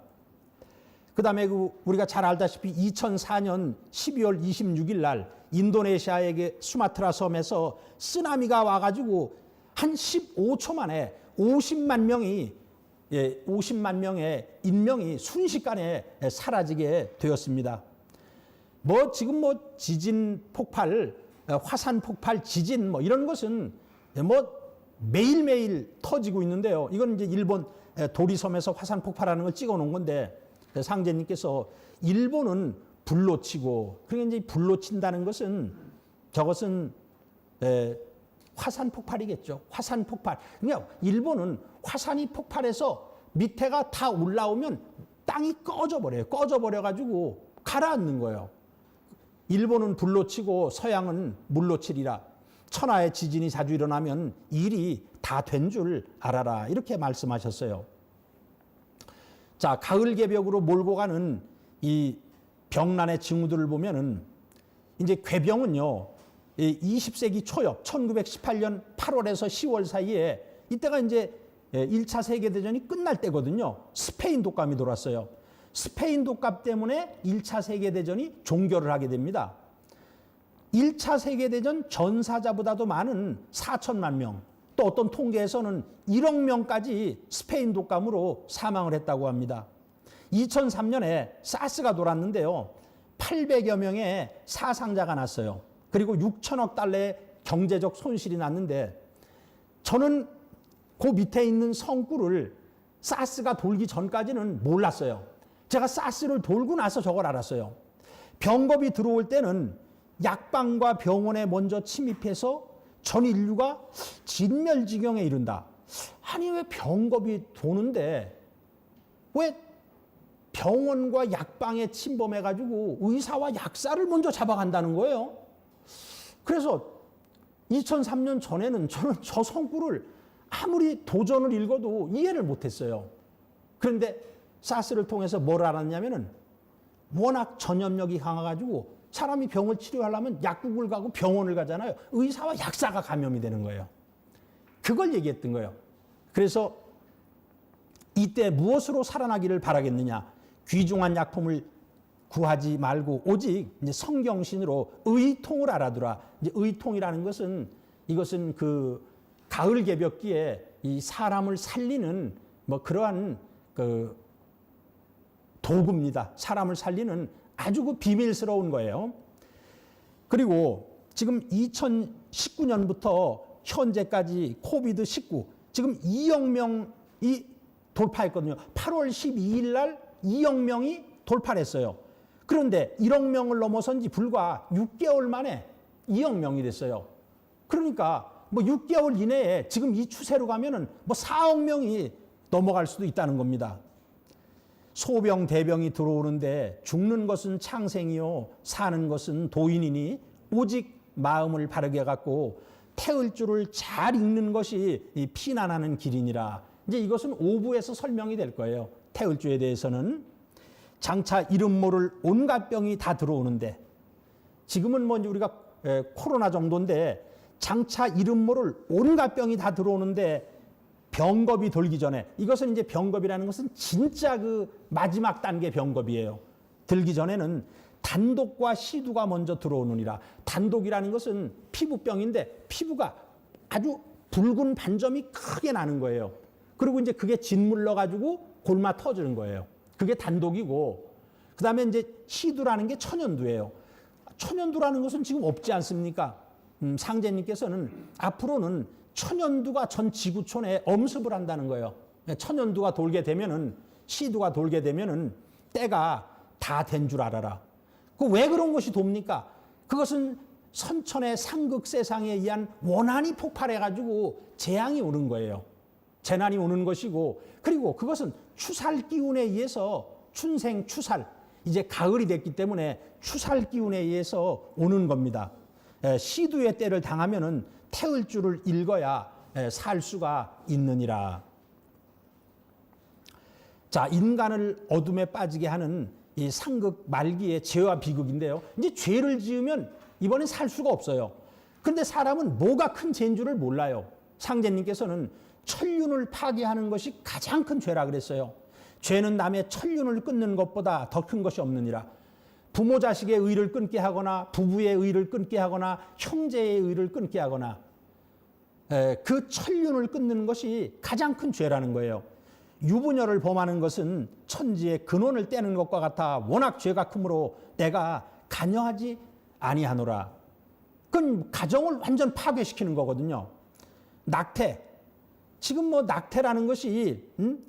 그 다음에 우리가 잘 알다시피 2004년 12월 26일 날 인도네시아의 수마트라 섬에서 쓰나미가 와가지고 한 15초 만에 50만 명의 인명이 순식간에 사라지게 되었습니다. 뭐 지금 뭐 지진 폭발, 화산 폭발, 지진 뭐 이런 것은 뭐 매일매일 터지고 있는데요. 이건 이제 일본 도리섬에서 화산 폭발하는 걸 찍어 놓은 건데, 상제님께서 일본은 불로 치고, 그러니까 이제 불로 친다는 것은 저것은 화산 폭발이겠죠. 화산 폭발. 그러니까 일본은 화산이 폭발해서 밑에가 다 올라오면 땅이 꺼져버려요. 꺼져버려가지고 가라앉는 거예요. 일본은 불로 치고 서양은 물로 치리라. 천하의 지진이 자주 일어나면 일이 다 된 줄 알아라. 이렇게 말씀하셨어요. 자, 가을 개벽으로 몰고 가는 이 병난의 징후들을 보면은 이제 궤병은요, 20세기 초엽 1918년 8월에서 10월 사이에 이때가 이제 1차 세계대전이 끝날 때거든요. 스페인 독감이 돌았어요. 스페인 독감 때문에 1차 세계대전이 종결을 하게 됩니다. 1차 세계대전 전사자보다도 많은 4천만 명, 또 어떤 통계에서는 1억 명까지 스페인 독감으로 사망을 했다고 합니다. 2003년에 사스가 돌았는데요. 800여 명의 사상자가 났어요. 그리고 6천억 달러의 경제적 손실이 났는데, 저는 그 밑에 있는 성구를 사스가 돌기 전까지는 몰랐어요. 제가 사스를 돌고 나서 저걸 알았어요. 병겁이 들어올 때는 약방과 병원에 먼저 침입해서 전 인류가 진멸지경에 이른다. 아니 왜 병겁이 도는데 왜 병원과 약방에 침범해가지고 의사와 약사를 먼저 잡아간다는 거예요. 그래서 2003년 전에는 저는 저 성구를 아무리 도전을 읽어도 이해를 못했어요. 그런데 사스를 통해서 뭘 알았냐면은 워낙 전염력이 강해가지고 사람이 병을 치료하려면 약국을 가고 병원을 가잖아요. 의사와 약사가 감염이 되는 거예요. 그걸 얘기했던 거예요. 그래서 이때 무엇으로 살아나기를 바라겠느냐? 귀중한 약품을 구하지 말고 오직 이제 성경신으로 의통을 알아두라. 이제 의통이라는 것은 이것은 그 가을 개벽기에 이 사람을 살리는 뭐 그러한 그 도구입니다. 사람을 살리는 아주 그 비밀스러운 거예요. 그리고 지금 2019년부터 현재까지 코비드-19 지금 2억 명이 돌파했거든요. 8월 12일 날 2억 명이 돌파를 했어요. 그런데 1억 명을 넘어선 지 불과 6개월 만에 2억 명이 됐어요. 그러니까 뭐 6개월 이내에 지금 이 추세로 가면은 뭐 4억 명이 넘어갈 수도 있다는 겁니다. 소병 대병이 들어오는데 죽는 것은 창생이요 사는 것은 도인이니 오직 마음을 바르게 갖고 태울 줄을 잘 읽는 것이 이 피난하는 길이니라. 이제 이것은 5부에서 설명이 될 거예요. 태울 줄에 대해서는 장차 이름 모를 온갖 병이 다 들어오는데 지금은 뭐 우리가 코로나 정도인데 장차 이름 모를 온갖 병이 다 들어오는데 병겁이 돌기 전에 이것은 이제 병겁이라는 것은 진짜 그 마지막 단계 병겁이에요. 들기 전에는 단독과 시두가 먼저 들어오느니라. 단독이라는 것은 피부병인데 피부가 아주 붉은 반점이 크게 나는 거예요. 그리고 이제 그게 짓물러 가지고 골마 터지는 거예요. 그게 단독이고 그다음에 이제 시두라는 게 천연두예요. 천연두라는 것은 지금 없지 않습니까? 상제님께서는 앞으로는 천연두가 전 지구촌에 엄습을 한다는 거예요. 천연두가 돌게 되면은 시두가 돌게 되면은 때가 다 된 줄 알아라. 그 왜 그런 것이 돕니까? 그것은 선천의 상극세상에 의한 원한이 폭발해가지고 재앙이 오는 거예요. 재난이 오는 것이고 그리고 그것은 추살 기운에 의해서 춘생 추살 이제 가을이 됐기 때문에 추살 기운에 의해서 오는 겁니다. 시두의 때를 당하면은 태울 줄을 읽어야 살 수가 있느니라. 자, 인간을 어둠에 빠지게 하는 이 상극 말기의 죄와 비극인데요. 이제 죄를 지으면 이번엔 살 수가 없어요. 그런데 사람은 뭐가 큰 죄인 줄을 몰라요. 상제님께서는 천륜을 파괴하는 것이 가장 큰 죄라 그랬어요. 죄는 남의 천륜을 끊는 것보다 더 큰 것이 없느니라. 부모 자식의 의를 끊게 하거나 부부의 의를 끊게 하거나 형제의 의를 끊게 하거나 그 천륜을 끊는 것이 가장 큰 죄라는 거예요. 유부녀를 범하는 것은 천지의 근원을 떼는 것과 같아 워낙 죄가 크므로 내가 간여하지 아니하노라. 그건 가정을 완전 파괴시키는 거거든요. 낙태. 지금 뭐 낙태라는 것이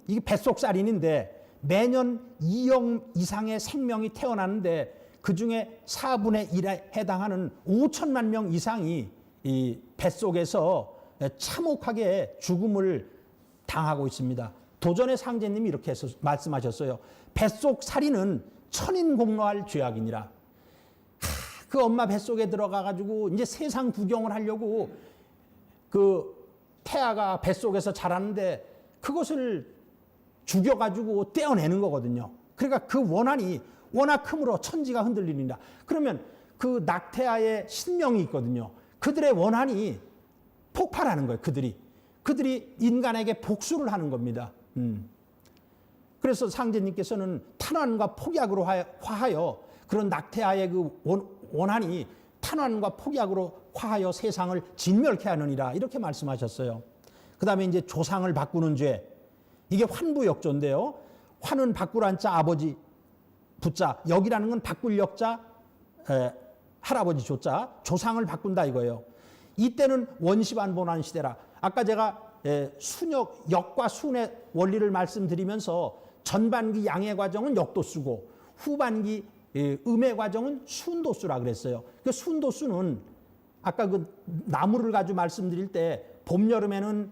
이게 뱃속살인인데 매년 2억 이상의 생명이 태어나는데 그중에 4분의 1에 해당하는 5천만 명 이상이 이 뱃속에서 참혹하게 죽음을 당하고 있습니다. 도전의 상제님이 이렇게 말씀하셨어요. 뱃속 살인은 천인공노할 죄악이니라. 그 엄마 뱃속에 들어가가지고 이제 세상 구경을 하려고 그 태아가 뱃속에서 자라는데 그것을 죽여가지고 떼어내는 거거든요. 그러니까 그 원한이 워낙 크므로 천지가 흔들리니라. 그러면 그 낙태아의 신명이 있거든요. 그들의 원한이 폭발하는 거예요. 그들이 인간에게 복수를 하는 겁니다. 그래서 상제님께서는 탄환과 폭약으로 화하여 그런 낙태아의 그 원한이 탄환과 폭약으로 화하여 세상을 진멸케 하느니라 이렇게 말씀하셨어요. 그 다음에 이제 조상을 바꾸는 죄 이게 환부역조인데요. 환은 바꾸란 자 아버지 부자 역이라는 건 바꿀 역자 할아버지 조자 조상을 바꾼다 이거예요. 이때는 원시반본한 시대라. 아까 제가 순역 역과 순의 원리를 말씀드리면서 전반기 양해 과정은 역도 쓰고 후반기 음의 과정은 순도수라 그랬어요. 그 순도수는 아까 그 나무를 가지고 말씀드릴 때 봄, 여름에는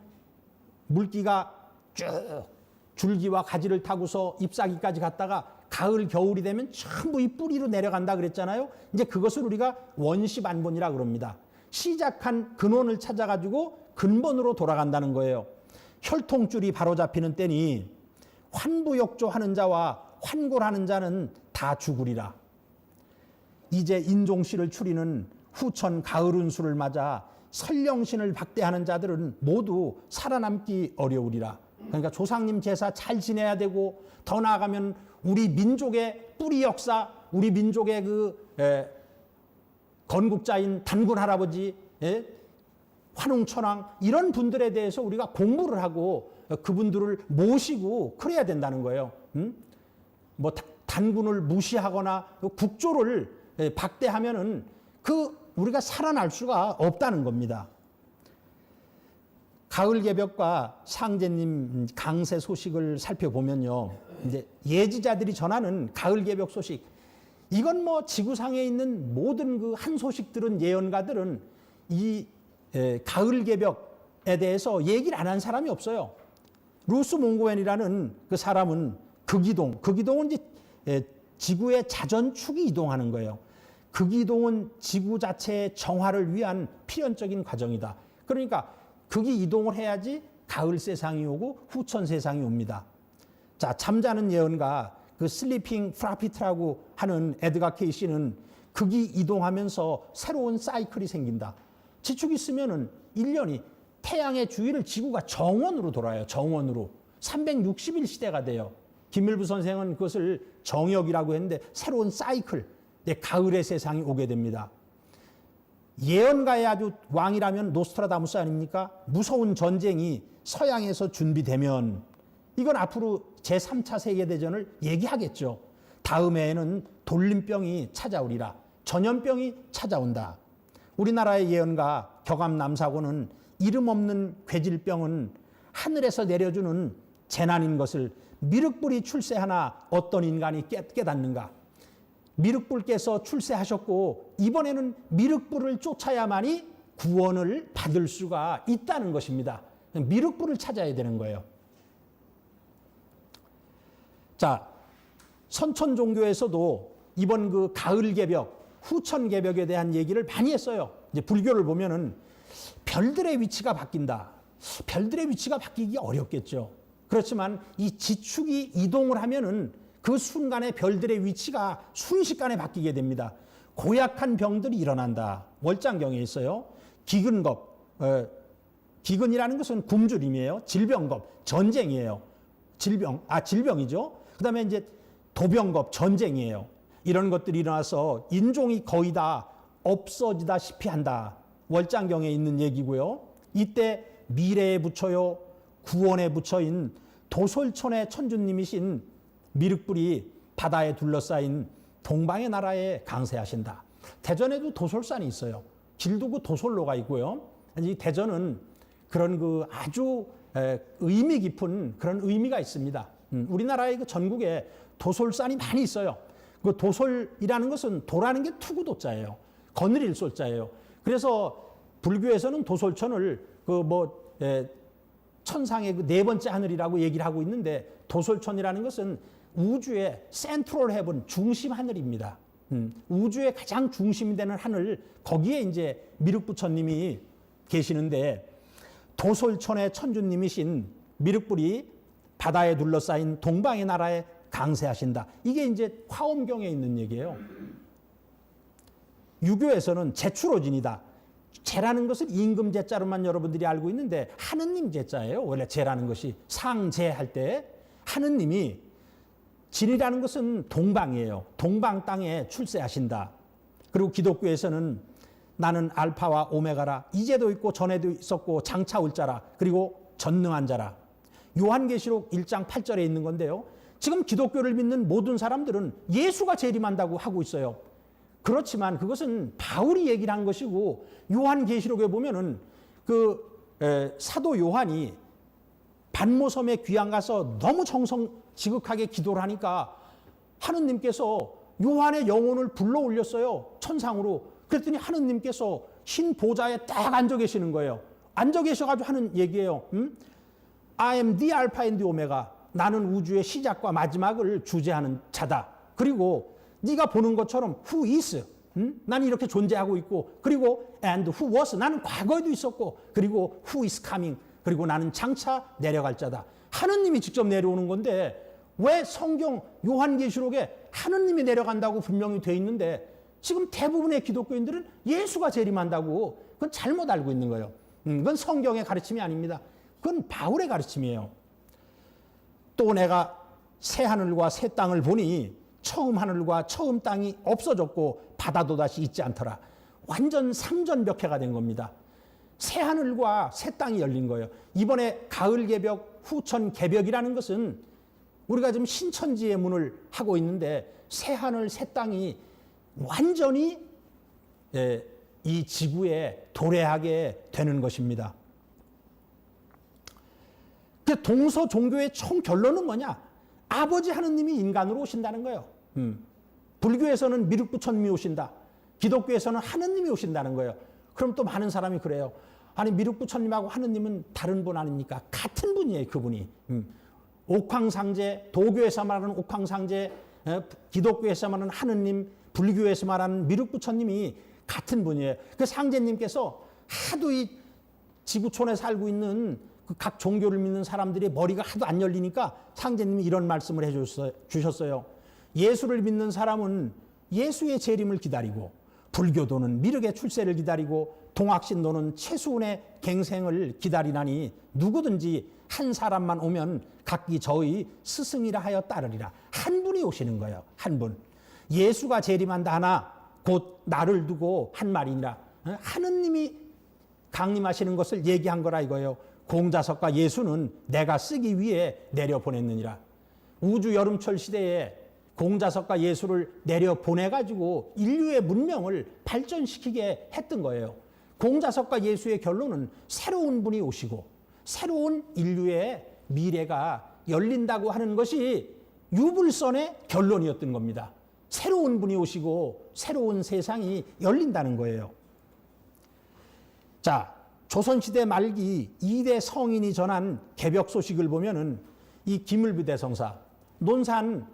물기가 쭉 줄기와 가지를 타고서 잎사귀까지 갔다가 가을, 겨울이 되면 전부 이 뿌리로 내려간다 그랬잖아요. 이제 그것을 우리가 원시반본이라 그럽니다. 시작한 근원을 찾아가지고 근본으로 돌아간다는 거예요. 혈통줄이 바로잡히는 때니 환부역조하는 자와 환골하는 자는 다 죽으리라. 이제 인종씨를 추리는 후천 가을 운수를 맞아 설령신을 박대하는 자들은 모두 살아남기 어려우리라. 그러니까 조상님 제사 잘 지내야 되고 더 나아가면 우리 민족의 뿌리 역사, 우리 민족의 건국자인 단군 할아버지, 환웅천왕 이런 분들에 대해서 우리가 공부를 하고 그분들을 모시고 그래야 된다는 거예요. 뭐 단군을 무시하거나 국조를 박대하면은 우리가 살아날 수가 없다는 겁니다. 가을 개벽과 상제님 강세 소식을 살펴보면요, 이제 예지자들이 전하는 가을 개벽 소식, 이건 뭐 지구상에 있는 모든 그 한 소식들은 예언가들은 이 가을 개벽에 대해서 얘기를 안 한 사람이 없어요. 루스 몽고웬이라는 그 사람은 극이동은 이제 지구의 자전축이 이동하는 거예요. 극이동은 지구 자체의 정화를 위한 필연적인 과정이다. 그러니까 극이 이동을 해야지 가을 세상이 오고 후천 세상이 옵니다. 자, 잠자는 예언가 그 슬리핑 프라피트라고 하는 에드가 케이시는 극이 이동하면서 새로운 사이클이 생긴다. 지축이 있으면은 1년이 태양의 주위를 지구가 정원으로 돌아요. 정원으로. 360일 시대가 돼요. 김일부 선생은 그것을 정역이라고 했는데 새로운 사이클, 가을의 세상이 오게 됩니다. 예언가의 아주 왕이라면 노스트라다무스 아닙니까? 무서운 전쟁이 서양에서 준비되면 이건 앞으로 제3차 세계대전을 얘기하겠죠. 다음 해에는 돌림병이 찾아오리라. 전염병이 찾아온다. 우리나라의 예언가 격암남사고는 이름 없는 괴질병은 하늘에서 내려주는 재난인 것을 미륵불이 출세하나 어떤 인간이 깨닫는가. 미륵불께서 출세하셨고 이번에는 미륵불을 쫓아야만이 구원을 받을 수가 있다는 것입니다. 미륵불을 찾아야 되는 거예요. 자, 선천 종교에서도 이번 그 가을 개벽, 후천 개벽에 대한 얘기를 많이 했어요. 이제 불교를 보면은 별들의 위치가 바뀐다. 별들의 위치가 바뀌기 어렵겠죠. 그렇지만 이 지축이 이동을 하면은 그 순간에 별들의 위치가 순식간에 바뀌게 됩니다. 고약한 병들이 일어난다. 월장경에 있어요. 기근겁, 기근이라는 것은 굶주림이에요. 질병겁, 전쟁이에요. 질병이죠. 그 다음에 이제 도병겁, 전쟁이에요. 이런 것들이 일어나서 인종이 거의 다 없어지다시피 한다. 월장경에 있는 얘기고요. 이때 미래의 부처요, 구원의 부처인 도솔천의 천주님이신 미륵불이 바다에 둘러싸인 동방의 나라에 강세하신다. 대전에도 도솔산이 있어요. 길도 도솔로가 있고요. 이 대전은 그런 그 아주 의미 깊은 그런 의미가 있습니다. 우리나라의 그 전국에 도솔산이 많이 있어요. 그 도솔이라는 것은 도라는 게 투구도자예요. 거느릴 솔자예요. 그래서 불교에서는 도솔천을 천상의 그 네 번째 하늘이라고 얘기를 하고 있는데 도솔천이라는 것은 우주의 센트럴 헤븐, 중심 하늘입니다. 우주의 가장 중심이 되는 하늘, 거기에 이제 미륵부처님이 계시는데 도솔천의 천주님이신 미륵불이 바다에 둘러싸인 동방의 나라에 강세하신다. 이게 이제 화엄경에 있는 얘기예요. 유교에서는 제추로진이다. 제라는 것은 임금제자로만 여러분들이 알고 있는데 하느님 제자예요. 원래 제라는 것이 상제할 때 하느님이 진이라는 것은 동방이에요. 동방 땅에 출세하신다. 그리고 기독교에서는 나는 알파와 오메가라. 이제도 있고 전에도 있었고 장차 올 자라. 그리고 전능한 자라. 요한계시록 1장 8절에 있는 건데요. 지금 기독교를 믿는 모든 사람들은 예수가 재림한다고 하고 있어요. 그렇지만 그것은 바울이 얘기를 한 것이고 요한계시록에 보면은 사도 요한이 반모섬에 귀양 가서 너무 지극하게 기도를 하니까 하느님께서 요한의 영혼을 불러 올렸어요. 천상으로. 그랬더니 하느님께서 신 보좌에 딱 앉아 계시는 거예요. 앉아 계셔가지고 하는 얘기예요. I am the Alpha and the Omega. 나는 우주의 시작과 마지막을 주재하는 자다. 그리고 네가 보는 것처럼 who is. 나는 이렇게 존재하고 있고, 그리고 and who was. 나는 과거에도 있었고, 그리고 who is coming. 그리고 나는 장차 내려갈 자다. 하느님이 직접 내려오는 건데 왜 성경 요한계시록에 하느님이 내려간다고 분명히 돼 있는데 지금 대부분의 기독교인들은 예수가 재림한다고 그건 잘못 알고 있는 거예요. 그건 성경의 가르침이 아닙니다. 그건 바울의 가르침이에요. 또 내가 새 하늘과 새 땅을 보니 처음 하늘과 처음 땅이 없어졌고 바다도 다시 있지 않더라. 완전 상전벽해가 된 겁니다. 새 하늘과 새 땅이 열린 거예요. 이번에 가을 개벽, 후천 개벽이라는 것은 우리가 지금 신천지의 문을 하고 있는데 새 하늘, 새 땅이 완전히 이 지구에 도래하게 되는 것입니다. 그 동서 종교의 총 결론은 뭐냐? 아버지 하느님이 인간으로 오신다는 거예요. 불교에서는 미륵부처님이 오신다. 기독교에서는 하느님이 오신다는 거예요. 그럼 또 많은 사람이 그래요. 아니 미륵부처님하고 하느님은 다른 분 아닙니까? 같은 분이에요. 그분이. 옥황상제, 도교에서 말하는 옥황상제, 기독교에서 말하는 하느님, 불교에서 말하는 미륵부처님이 같은 분이에요. 그 상제님께서 하도 이 지구촌에 살고 있는 그 각 종교를 믿는 사람들이 머리가 하도 안 열리니까 상제님이 이런 말씀을 해주셨어요. 예수를 믿는 사람은 예수의 재림을 기다리고, 불교도는 미륵의 출세를 기다리고, 동학신도는 최수훈의 갱생을 기다리나니 누구든지 한 사람만 오면 각기 저의 스승이라 하여 따르리라. 한 분이 오시는 거예요. 한 분. 예수가 재림한다 하나 곧 나를 두고 한 말이니라. 하느님이 강림하시는 것을 얘기한 거라 이거예요. 공자석과 예수는 내가 쓰기 위해 내려보냈느니라. 우주 여름철 시대에 공자석과 예수를 내려보내가지고 인류의 문명을 발전시키게 했던 거예요. 공자석과 예수의 결론은 새로운 분이 오시고 새로운 인류의 미래가 열린다고 하는 것이 유불선의 결론이었던 겁니다. 새로운 분이 오시고 새로운 세상이 열린다는 거예요. 자, 조선시대 말기 2대 성인이 전한 개벽 소식을 보면은 이 기물비 대성사, 논산시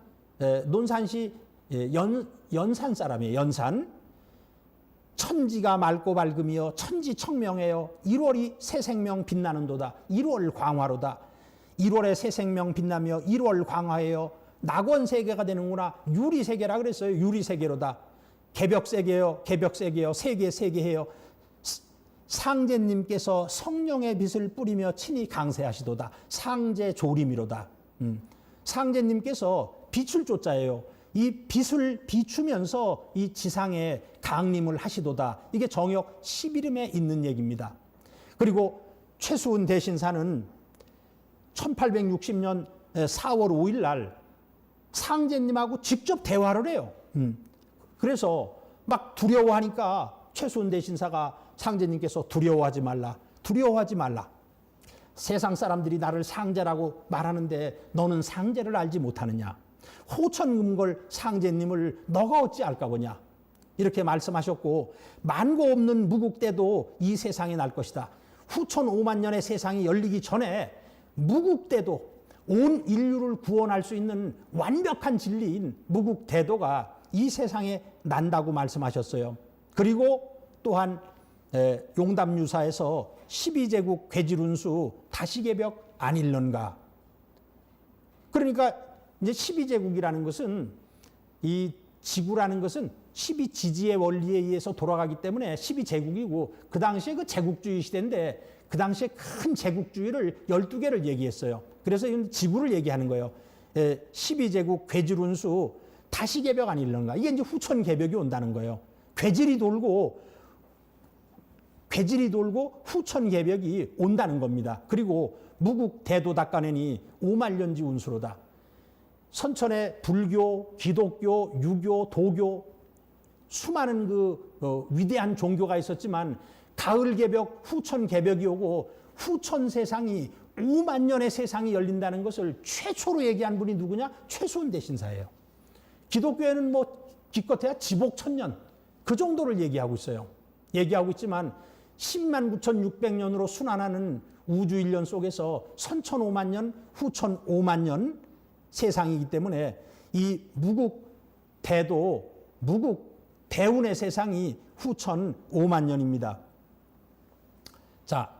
연산 사람이에요. 연산. 천지가 맑고 밝으며 천지청명해요. 1월이 새 생명 빛나는 도다. 1월 광화로다. 1월에 새 생명 빛나며 1월 광화해요. 낙원세계가 되는구나. 유리세계라 그랬어요. 유리세계로다. 개벽세계요. 개벽세계요. 세계해요. 상제님께서 성령의 빛을 뿌리며 친히 강세하시도다. 상제조림이로다. 상제님께서 빛을 쫓아예요. 이 빛을 비추면서 이 지상에 강림을 하시도다. 이게 정역 11음에 있는 얘기입니다. 그리고 최수훈 대신사는 1860년 4월 5일 날 상제님하고 직접 대화를 해요. 그래서 막 두려워하니까 최수훈 대신사가 상제님께서 두려워하지 말라. 세상 사람들이 나를 상제라고 말하는데 너는 상제를 알지 못하느냐. 호천금골 상제님을 너가 어찌 알까 보냐. 이렇게 말씀하셨고, 만고 없는 무국대도 이 세상에 날 것이다. 후천 5만 년의 세상이 열리기 전에 무국대도, 온 인류를 구원할 수 있는 완벽한 진리인 무국대도가 이 세상에 난다고 말씀하셨어요. 그리고 또한 용담유사에서 12제국 괴질운수 다시개벽 아닐런가. 그러니까 이제 12제국이라는 것은, 이 지구라는 것은 12지지의 원리에 의해서 돌아가기 때문에 12제국이고, 그 당시에 그 제국주의 시대인데 그 당시에 큰 제국주의를 12개를 얘기했어요. 그래서 이건 지구를 얘기하는 거예요. 12제국 괴질운수 다시개벽 아닐런가. 이게 이제 후천 개벽이 온다는 거예요. 괴질이 돌고 후천 개벽이 온다는 겁니다. 그리고 무국 대도 닦아내니 5만년지 운수로다. 선천에 불교, 기독교, 유교, 도교 수많은 위대한 종교가 있었지만 가을 개벽, 후천 개벽이 오고 후천 세상이 5만 년의 세상이 열린다는 것을 최초로 얘기한 분이 누구냐? 최수훈 대신사예요. 기독교에는 뭐 기껏해야 지복천년 그 정도를 얘기하고 있어요. 얘기하고 있지만 10만 9,600년으로 순환하는 우주 인연 속에서 선천 5만 년, 후천 5만 년 세상이기 때문에 이 무국 대운의 세상이 후천 5만 년입니다. 자,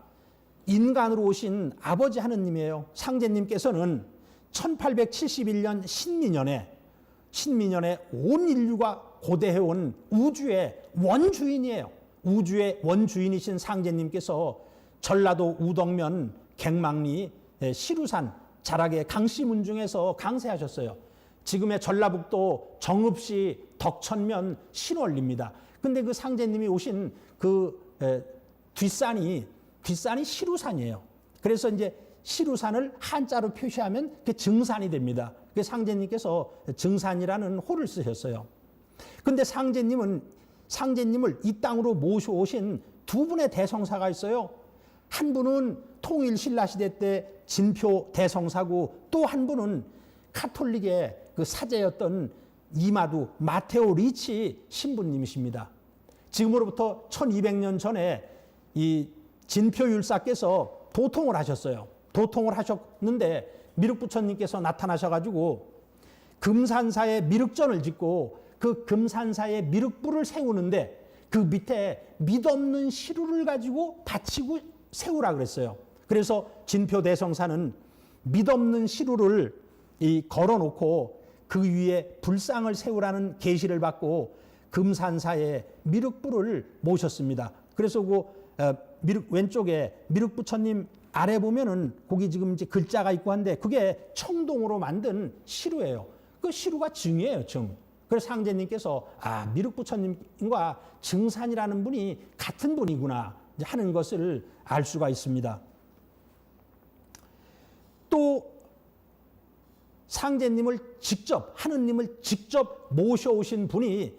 인간으로 오신 아버지 하느님이에요. 상제님께서는 1871년 신민년에 온 인류가 고대해온 우주의 원주인이에요. 우주의 원주인이신 상제님께서 전라도 우덕면 갱망리 시루산 자락의 강씨문중에서 강세하셨어요. 지금의 전라북도 정읍시 덕천면 신월리입니다. 근데 그 상제님이 오신 그 뒷산이 시루산이에요. 그래서 이제 시루산을 한자로 표시하면 그 증산이 됩니다. 그 상제님께서 증산이라는 호를 쓰셨어요. 근데 상제님을 이 땅으로 모셔오신 두 분의 대성사가 있어요. 한 분은 통일 신라시대 때 진표 대성사고 또 한 분은 카톨릭의 그 사제였던 이마두 마테오 리치 신부님이십니다. 지금으로부터 1200년 전에 이 진표 율사께서 도통을 하셨어요. 도통을 하셨는데 미륵부처님께서 나타나셔가지고 금산사에 미륵전을 짓고 그 금산사에 미륵불을 세우는데 그 밑에 믿없는 시루를 가지고 받치고 세우라 그랬어요. 그래서 진표 대성사는 믿없는 시루를 걸어놓고 그 위에 불상을 세우라는 계시를 받고 금산사에 미륵불을 모셨습니다. 그래서 왼쪽에 미륵부처님 아래 보면은 거기 지금 이제 글자가 있고 한데 그게 청동으로 만든 시루예요. 그 시루가 증이에요, 증. 그래서 상제님께서 미륵부처님과 증산이라는 분이 같은 분이구나 하는 것을 알 수가 있습니다. 또 상제님을 하느님을 직접 모셔오신 분이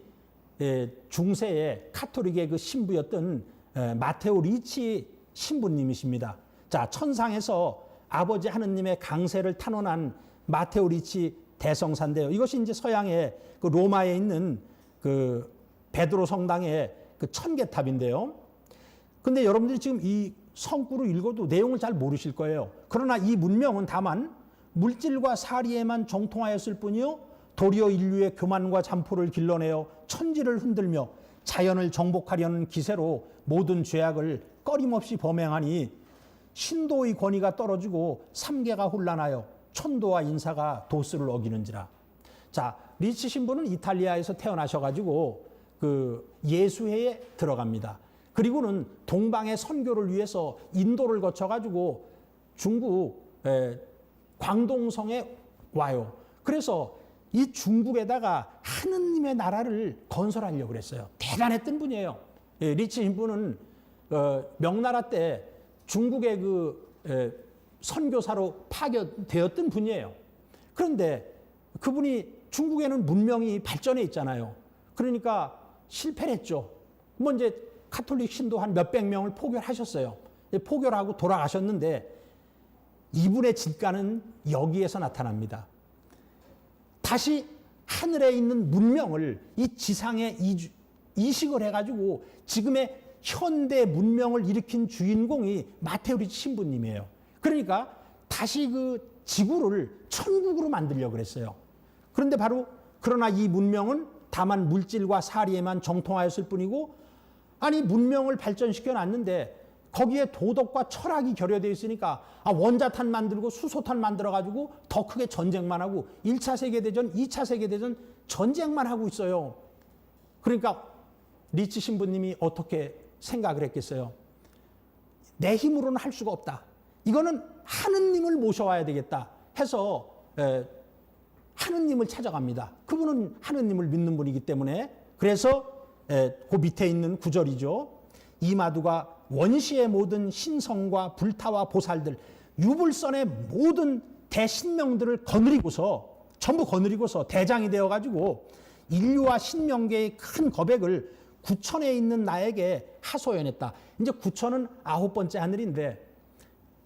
중세의 카톨릭의 그 신부였던 마테오 리치 신부님이십니다. 자, 천상에서 아버지 하느님의 강세를 탄원한 마테오 리치 대성사인데요. 이것이 이제 서양의 그 로마에 있는 그 베드로 성당의 그 천계탑인데요. 근데 여러분들이 지금 이 성구를 읽어도 내용을 잘 모르실 거예요. 그러나 이 문명은 다만 물질과 사리에만 정통하였을 뿐이요 도리어 인류의 교만과 잠포를 길러내어 천지를 흔들며 자연을 정복하려는 기세로 모든 죄악을 꺼림없이 범행하니 신도의 권위가 떨어지고 삼계가 혼란하여 천도와 인사가 도수를 어기는지라. 자, 리치 신부는 이탈리아에서 태어나셔가지고 그 예수회에 들어갑니다. 그리고는 동방의 선교를 위해서 인도를 거쳐가지고 중국 광동성에 와요. 그래서 이 중국에다가 하느님의 나라를 건설하려고 그랬어요. 대단했던 분이에요. 리치 신부는 명나라 때 중국의 그 선교사로 파견되었던 분이에요. 그런데 그분이 중국에는 문명이 발전해 있잖아요. 그러니까 실패를 했죠. 뭐 이제 카톨릭 신도 한 몇백 명을 포결하셨어요. 포결하고 돌아가셨는데 이분의 진가는 여기에서 나타납니다. 다시 하늘에 있는 문명을 이 지상에 이식을 해가지고 지금의 현대 문명을 일으킨 주인공이 마테오 리치 신부님이에요. 그러니까 다시 그 지구를 천국으로 만들려고 그랬어요. 그런데 그러나 이 문명은 다만 물질과 사리에만 정통하였을 뿐이고 문명을 발전시켜 놨는데 거기에 도덕과 철학이 결여되어 있으니까 원자탄 만들고 수소탄 만들어 가지고 더 크게 전쟁만 하고 1차 세계대전, 2차 세계대전 전쟁만 하고 있어요. 그러니까 리치 신부님이 어떻게 생각을 했겠어요? 내 힘으로는 할 수가 없다. 이거는 하느님을 모셔와야 되겠다 해서 하느님을 찾아갑니다. 그분은 하느님을 믿는 분이기 때문에 그래서 그 밑에 있는 구절이죠. 이마두가 원시의 모든 신성과 불타와 보살들 유불선의 모든 대신명들을 전부 거느리고서 대장이 되어가지고 인류와 신명계의 큰 거백을 구천에 있는 나에게 하소연했다. 이제 구천은 9번째 하늘인데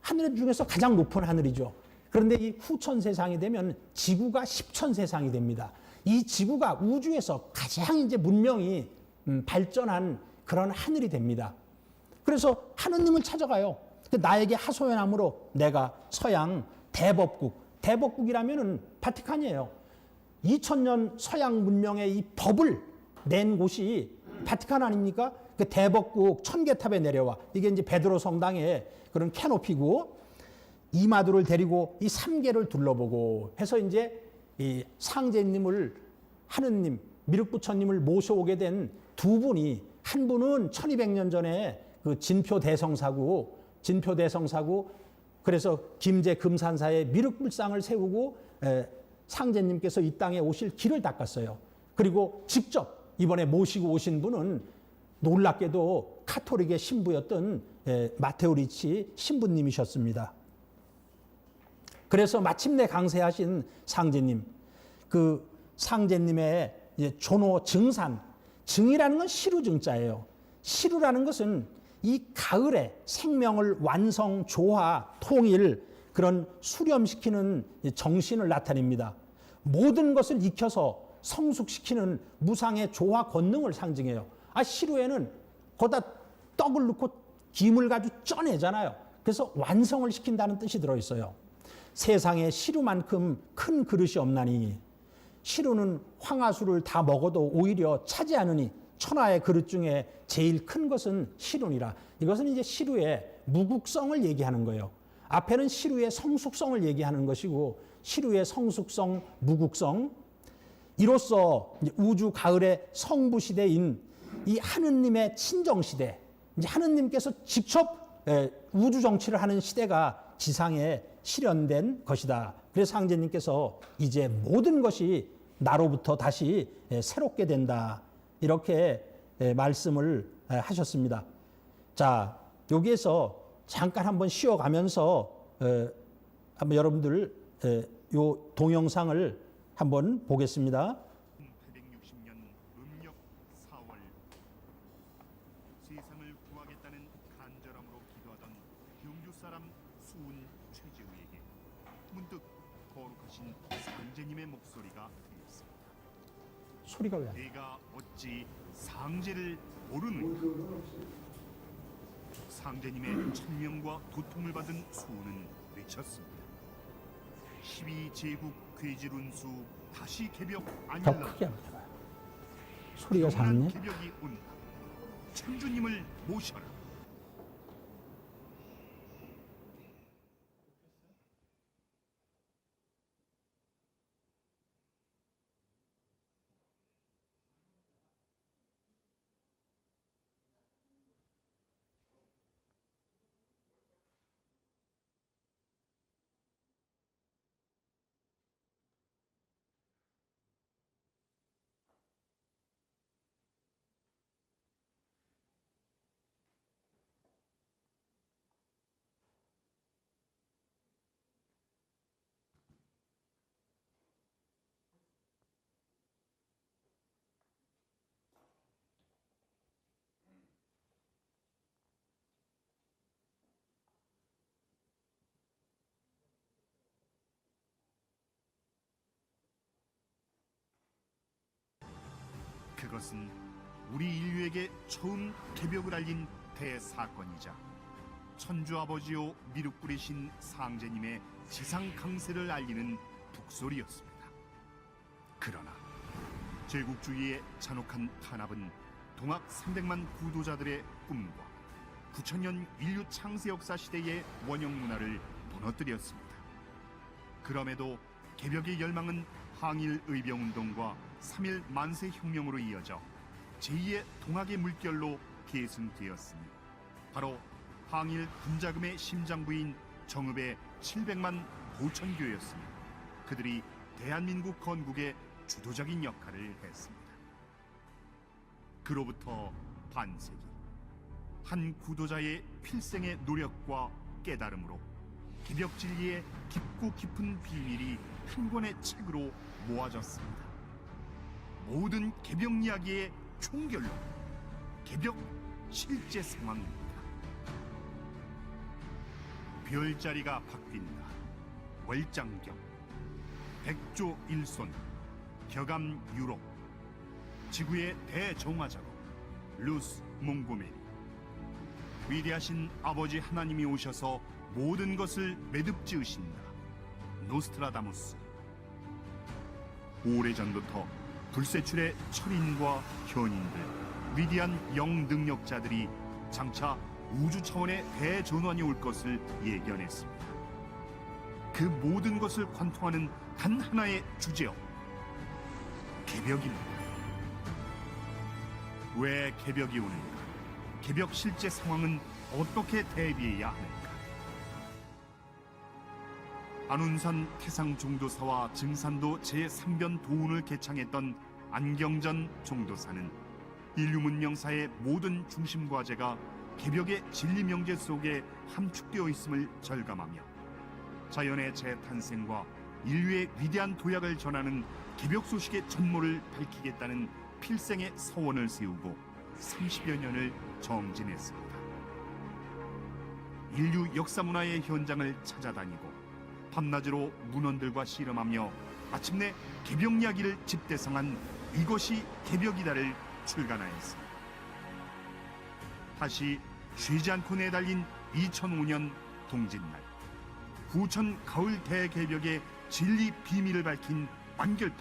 하늘 중에서 가장 높은 하늘이죠. 그런데 이 후천 세상이 되면 지구가 10천 세상이 됩니다. 이 지구가 우주에서 가장 이제 문명이 발전한 그런 하늘이 됩니다. 그래서 하느님을 찾아가요. 나에게 하소연함으로 내가 서양 대법국이라면은 바티칸이에요. 2000년 서양 문명의 이 법을 낸 곳이 바티칸 아닙니까? 그 대법국 천계탑에 내려와. 이게 이제 베드로 성당의 그런 캐노피고, 이마두를 데리고 이 3계를 둘러보고 해서 이제 이 상제님을, 하느님 미륵부처님을 모셔오게 된 두 분이, 한 분은 1200년 전에 그 진표 대성사구, 그래서 김제 금산사에 미륵불상을 세우고 상제님께서 이 땅에 오실 길을 닦았어요. 그리고 직접 이번에 모시고 오신 분은 놀랍게도 카톨릭의 신부였던 마테오 리치 신부님이셨습니다. 그래서 마침내 강세하신 상제님, 그 상제님의 존호 증산, 증이라는 건 시루증자예요. 시루라는 것은 이 가을에 생명을 완성, 조화, 통일, 그런 수렴시키는 정신을 나타냅니다. 모든 것을 익혀서 성숙시키는 무상의 조화 권능을 상징해요. 시루에는 거기다 떡을 넣고 김을 가지고 쪄내잖아요. 그래서 완성을 시킨다는 뜻이 들어있어요. 세상에 시루만큼 큰 그릇이 없나니, 시루는 황화수를 다 먹어도 오히려 차지 않으니 천하의 그릇 중에 제일 큰 것은 시루니라. 이것은 이제 시루의 무국성을 얘기하는 거예요. 앞에는 시루의 성숙성을 얘기하는 것이고, 시루의 성숙성, 무국성, 이로써 우주 가을의 성부 시대인 이 하느님의 친정 시대, 이제 하느님께서 직접 우주 정치를 하는 시대가 지상에 실현된 것이다. 그래서 상제님께서 이제 모든 것이 나로부터 다시 새롭게 된다, 이렇게 말씀을 하셨습니다. 자, 여기에서 잠깐 한번 쉬어가면서 한번 여러분들 요 동영상을 한번 보겠습니다. 860년 음력 4월, 세상을 구하겠다는 간절함으로 기도하던 경주 사람 수은 최재우에게 문득 거룩하신 상제님의 목소리가 들렸습니다. 소리가 왜 안 나? 내가 어찌 상제를 모르느냐. 상제님의 천명과 도통을 받은 수은은 외쳤습니다. 12제국 괴질운수 다시 개벽 더 아닐라. 크게 한번 해봐요. 소리가 작네. 개벽이 온다. 천주님을 모셔라. 그것은 우리 인류에게 처음 개벽을 알린 대사건이자 천주 아버지요 미륵불이신 상제님의 지상 강세를 알리는 북소리였습니다. 그러나 제국주의의 잔혹한 탄압은 동학 300만 구도자들의 꿈과 9000년 인류 창세 역사 시대의 원형 문화를 무너뜨렸습니다. 그럼에도 개벽의 열망은 항일 의병운동과 3.1 만세혁명으로 이어져 제2의 동학의 물결로 계승되었으니 바로 항일 군자금의 심장부인 정읍의 700만 보천교였으며 그들이 대한민국 건국의 주도적인 역할을 했습니다. 그로부터 반세기, 한 구도자의 필생의 노력과 깨달음으로 개벽 진리의 깊고 깊은 비밀이 한 권의 책으로 모아졌습니다. 모든 개벽 이야기의 총결론, 개벽 실제 상황입니다. 별자리가 바뀐다. 월장경, 백조 일손, 격암 유럽, 지구의 대정화자로 루스 몽고메리. 위대하신 아버지 하나님이 오셔서 모든 것을 매듭 지으신다. 노스트라다무스. 오래전부터 불세출의 철인과 현인들, 위대한 영능력자들이 장차 우주 차원의 대전환이 올 것을 예견했습니다. 그 모든 것을 관통하는 단 하나의 주제요, 개벽입니다. 왜 개벽이 오는가? 개벽 실제 상황은 어떻게 대비해야 하는가? 안운산 태상종도사와 증산도 제3변 도운을 개창했던 안경전 종도사는 인류 문명사의 모든 중심 과제가 개벽의 진리 명제 속에 함축되어 있음을 절감하며 자연의 재탄생과 인류의 위대한 도약을 전하는 개벽 소식의 전모를 밝히겠다는 필생의 서원을 세우고 30여 년을 정진했습니다. 인류 역사 문화의 현장을 찾아다니고 밤낮으로 문헌들과 씨름하며 마침내 개벽 이야기를 집대성한 이것이 개벽이다를 출간하였습니다. 다시 쉬지 않고 내달린 2005년 동짓날, 후천 가을 대개벽의 진리 비밀을 밝힌 완결판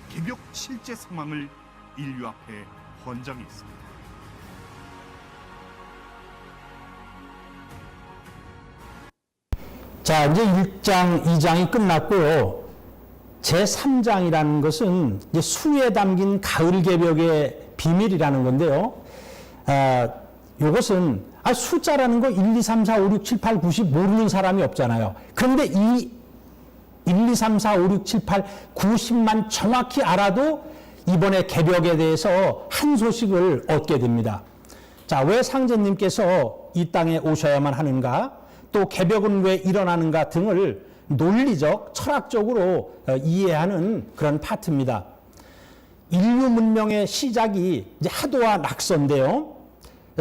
개벽 실제 상황을 인류 앞에 헌정했습니다. 자, 이제 1장, 2장이 끝났고요. 제3장이라는 것은 이제 수에 담긴 가을 개벽의 비밀이라는 건데요. 요것은 숫자라는 거 1, 2, 3, 4, 5, 6, 7, 8, 9, 10 모르는 사람이 없잖아요. 그런데 이 1, 2, 3, 4, 5, 6, 7, 8, 9, 10만 정확히 알아도 이번에 개벽에 대해서 한 소식을 얻게 됩니다. 자, 왜 상제님께서 이 땅에 오셔야만 하는가? 또 개벽은 왜 일어나는가 등을 논리적, 철학적으로 이해하는 그런 파트입니다. 인류 문명의 시작이 이제 하도와 낙서인데요.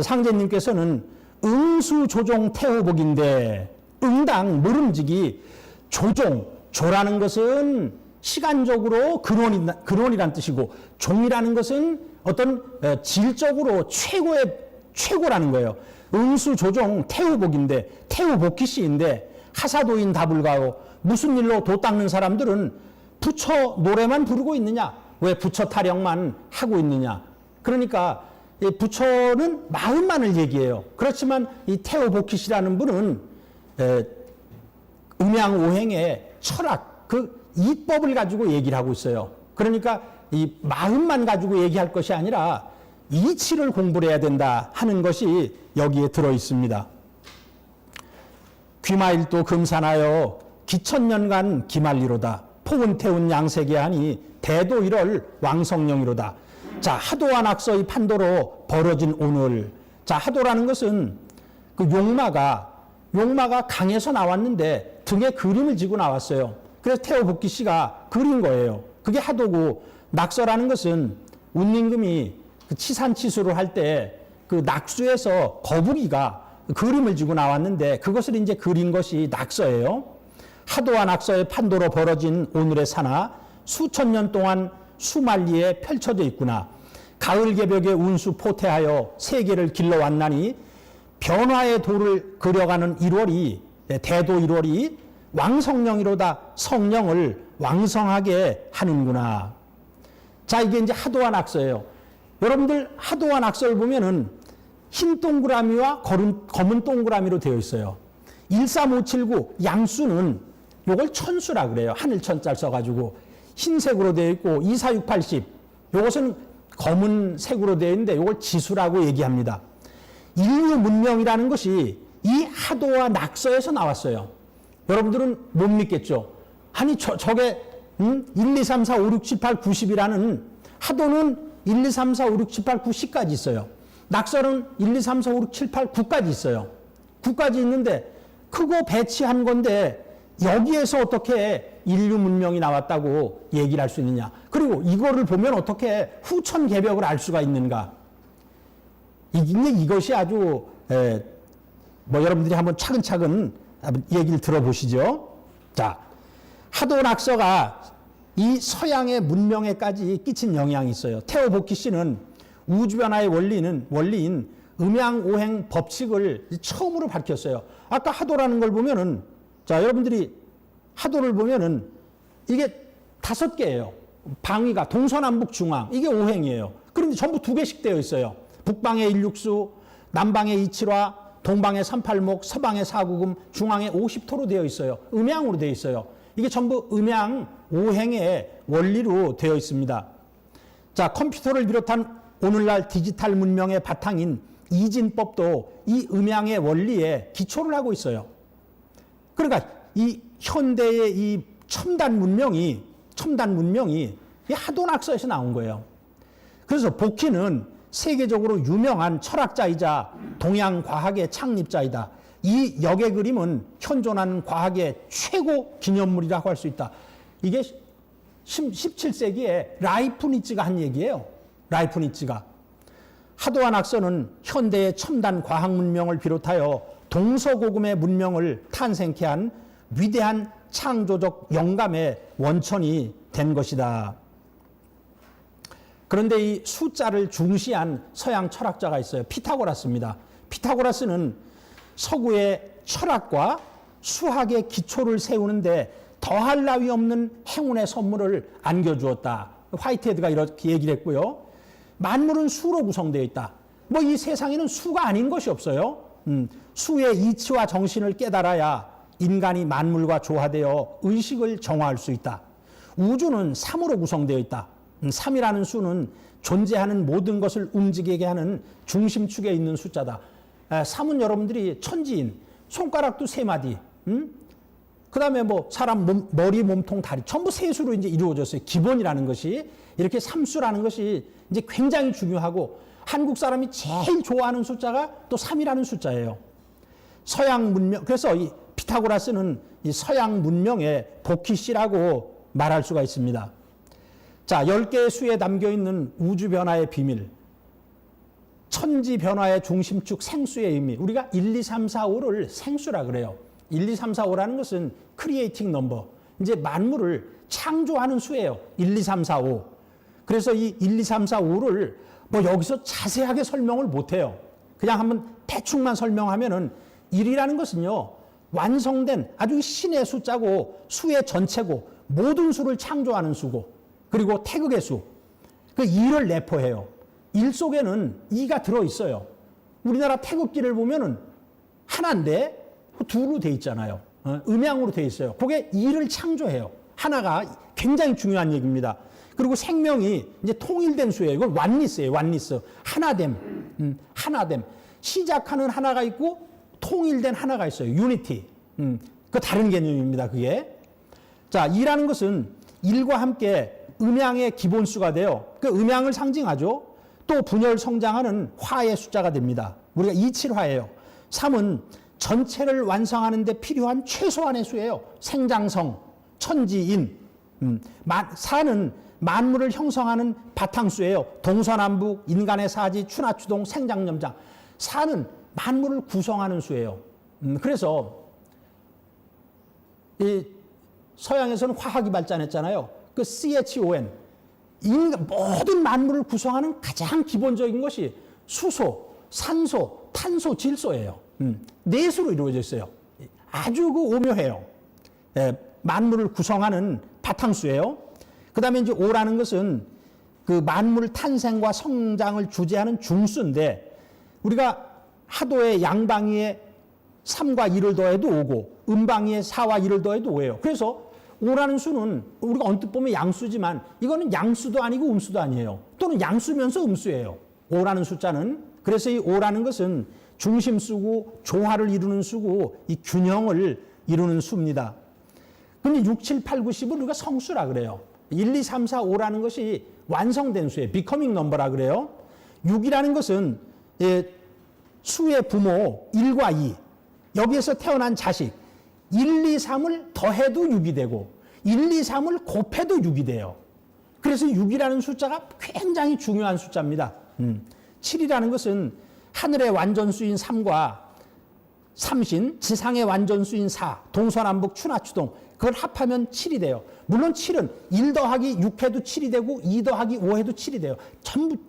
상제님께서는 응수조종 태호복인데 응당 모름지기 조라는 것은 시간적으로 근원이란 뜻이고 종이라는 것은 어떤 질적으로 최고라는 거예요. 응수조종 태우복인데 태우복기시인데 하사도인 다불가오. 무슨 일로 도 닦는 사람들은 부처 노래만 부르고 있느냐? 왜 부처 타령만 하고 있느냐? 그러니까 부처는 마음만을 얘기해요. 그렇지만 이 태우복기시라는 분은 음양오행의 철학, 그 이법을 가지고 얘기를 하고 있어요. 그러니까 이 마음만 가지고 얘기할 것이 아니라 이치를 공부를 해야 된다 하는 것이 여기에 들어 있습니다. 귀마일도 금산하여 기천년간 기말리로다. 폭은 태운 양세계하니 대도 1월 왕성령이로다. 자, 하도와 낙서의 판도로 벌어진 오늘. 자, 하도라는 것은 그 용마가 강에서 나왔는데 등에 그림을 지고 나왔어요. 그래서 태호복기 씨가 그린 거예요. 그게 하도고, 낙서라는 것은 운임금이 그 치산치수를 할 때 그 낙수에서 거북이가 그림을 지고 나왔는데 그것을 이제 그린 것이 낙서예요. 하도와 낙서의 판도로 벌어진 오늘의 산하 수천 년 동안 수만리에 펼쳐져 있구나. 가을 개벽에 운수 포태하여 세계를 길러왔나니 변화의 도를 그려가는 1월이 대도 1월이 왕성령이로다. 성령을 왕성하게 하는구나. 자, 이게 이제 하도와 낙서예요. 여러분들 하도와 낙서를 보면은 흰 동그라미와 검은 동그라미로 되어 있어요. 13579 양수는 요걸 천수라 그래요. 하늘천자를 써가지고 흰색으로 되어 있고 24680 요것은 검은색으로 되어 있는데 요걸 지수라고 얘기합니다. 인류 문명이라는 것이 이 하도와 낙서에서 나왔어요. 여러분들은 못 믿겠죠. 아니 저게 1, 2, 3, 4, 5, 6, 7, 8, 9, 10이라는 하도는 1, 2, 3, 4, 5, 6, 7, 8, 9, 10까지 있어요. 낙서는 1, 2, 3, 4, 5, 6, 7, 8, 9까지 있어요. 9까지 있는데 크고 배치한 건데 여기에서 어떻게 인류 문명이 나왔다고 얘기를 할 수 있느냐. 그리고 이거를 보면 어떻게 후천 개벽을 알 수가 있는가. 이것이 아주 뭐 여러분들이 한번 차근차근 얘기를 들어보시죠. 자, 하도 낙서가 이 서양의 문명에까지 끼친 영향이 있어요. 테오 보키 씨는 우주변화의 원리인 음양오행 법칙을 처음으로 밝혔어요. 아까 하도라는 걸 보면은, 자, 여러분들이 하도를 보면은 이게 5개예요. 방위가 동서남북 중앙, 이게 오행이에요. 그런데 전부 2개씩 되어 있어요. 북방의 일육수, 남방의 이칠화, 동방의 38목, 서방의 4구금, 중앙의 50토로 되어 있어요. 음양으로 되어 있어요. 이게 전부 음양 오행의 원리로 되어 있습니다. 자, 컴퓨터를 비롯한 오늘날 디지털 문명의 바탕인 이진법도 이 음양의 원리에 기초를 하고 있어요. 그러니까 이 현대의 이 첨단 문명이 이 하도낙서에서 나온 거예요. 그래서 보키는 세계적으로 유명한 철학자이자 동양 과학의 창립자이다. 이 역의 그림은 현존하는 과학의 최고 기념물이라고 할 수 있다. 이게 17세기에 라이프니츠가 한 얘기예요. 라이프니츠가. 하도와 낙서는 현대의 첨단 과학 문명을 비롯하여 동서고금의 문명을 탄생케 한 위대한 창조적 영감의 원천이 된 것이다. 그런데 이 숫자를 중시한 서양 철학자가 있어요. 피타고라스입니다. 피타고라스는 서구의 철학과 수학의 기초를 세우는데 더할 나위 없는 행운의 선물을 안겨주었다. 화이트헤드가 이렇게 얘기를 했고요. 만물은 수로 구성되어 있다. 뭐 이 세상에는 수가 아닌 것이 없어요. 수의 이치와 정신을 깨달아야 인간이 만물과 조화되어 의식을 정화할 수 있다. 우주는 3으로 구성되어 있다. 3이라는 수는 존재하는 모든 것을 움직이게 하는 중심축에 있는 숫자다. 3은 여러분들이 천지인, 손가락도 3마디, 그 다음에 뭐 사람 머리, 몸통, 다리 전부 세수로 이제 이루어졌어요. 기본이라는 것이. 이렇게 3수라는 것이 이제 굉장히 중요하고 한국 사람이 제일 좋아하는 숫자가 또 3이라는 숫자예요. 서양 문명, 그래서 이 피타고라스는 이 서양 문명의 보키씨라고 말할 수가 있습니다. 자, 10개의 수에 담겨 있는 우주 변화의 비밀, 천지 변화의 중심축 생수의 의미. 우리가 1, 2, 3, 4, 5를 생수라 그래요. 1, 2, 3, 4, 5라는 것은 크리에이팅 넘버. 이제 만물을 창조하는 수예요. 1, 2, 3, 4, 5. 그래서 이 1, 2, 3, 4, 5를 뭐 여기서 자세하게 설명을 못 해요. 그냥 한번 대충만 설명하면은 1이라는 것은요, 완성된 아주 신의 숫자고 수의 전체고 모든 수를 창조하는 수고, 그리고 태극의 수. 그 2를 내포해요. 1 속에는 2가 들어있어요. 우리나라 태극기를 보면은 하나인데 둘로 돼 있잖아요. 음양으로 돼 있어요. 그게 2를 창조해요. 하나가 굉장히 중요한 얘기입니다. 그리고 생명이 이제 통일된 수예요. 이건 완리스예요. 완리스. 하나됨. 하나됨. 시작하는 하나가 있고 통일된 하나가 있어요. 유니티. 그 다른 개념입니다. 그게. 자, 2라는 것은 1과 함께 음양의 기본수가 돼요. 그 음양을 상징하죠. 또 분열 성장하는 화의 숫자가 됩니다. 우리가 27화예요. 3은 전체를 완성하는 데 필요한 최소한의 수예요. 생장성, 천지인. 4는 만물을 형성하는 바탕수예요. 동서남북, 인간의 사지, 추나추동, 생장염장. 4는 만물을 구성하는 수예요. 그래서 이 서양에서는 화학이 발전했잖아요. 그 CHON, 모든 만물을 구성하는 가장 기본적인 것이 수소, 산소, 탄소, 질소예요. 넷으로 이루어져 있어요. 아주 그 오묘해요. 만물을 구성하는 바탕수예요. 그 다음에 이제 5라는 것은 그 만물 탄생과 성장을 주재하는 중수인데, 우리가 하도의 양방위에 3과 2를 더해도 5고 음방위에 4와 2를 더해도 5예요. 그래서 5라는 수는 우리가 언뜻 보면 양수지만 이거는 양수도 아니고 음수도 아니에요. 또는 양수면서 음수예요. 5라는 숫자는. 그래서 이 5라는 것은 중심수고 조화를 이루는 수고 이 균형을 이루는 수입니다. 근데 6, 7, 8, 9, 10을 우리가 성수라 그래요. 1, 2, 3, 4, 5라는 것이 완성된 수예요. becoming number라 그래요. 6이라는 것은 수의 부모 1과 2, 여기에서 태어난 자식 1, 2, 3을 더해도 6이 되고 1, 2, 3을 곱해도 6이 돼요. 그래서 6이라는 숫자가 굉장히 중요한 숫자입니다. 7이라는 것은 하늘의 완전수인 3과 삼신, 지상의 완전수인 4, 동서남북 추나추동, 그걸 합하면 7이 돼요. 물론 7은 1 더하기 6해도 7이 되고 2 더하기 5해도 7이 돼요.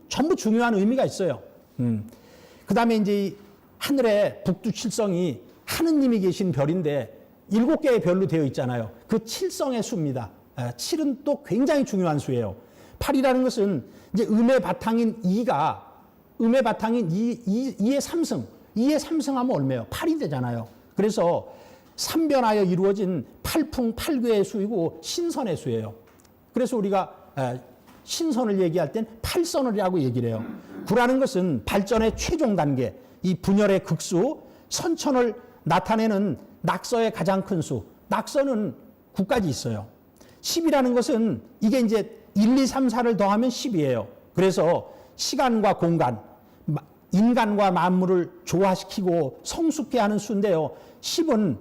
전부 중요한 의미가 있어요. 그 다음에 이제 하늘의 북두칠성이 하느님이 계신 별인데 7개의 별로 되어 있잖아요. 그 칠성의 수입니다. 7은 또 굉장히 중요한 수예요. 8이라는 것은 이제 음의 바탕인 2가 음의 바탕인 2의 3승, 2의 3승하면 얼마예요? 8이 되잖아요. 그래서 삼변하여 이루어진 팔풍팔괴의 수이고 신선의 수예요. 그래서 우리가 신선을 얘기할 땐 팔선을이라고 얘기를 해요. 구라는 것은 발전의 최종 단계, 이 분열의 극수, 선천을 나타내는 낙서의 가장 큰 수. 낙서는 9까지 있어요. 10이라는 것은 이게 이제 1, 2, 3, 4를 더하면 10이에요. 그래서 시간과 공간, 인간과 만물을 조화시키고 성숙해 하는 수인데요. 10은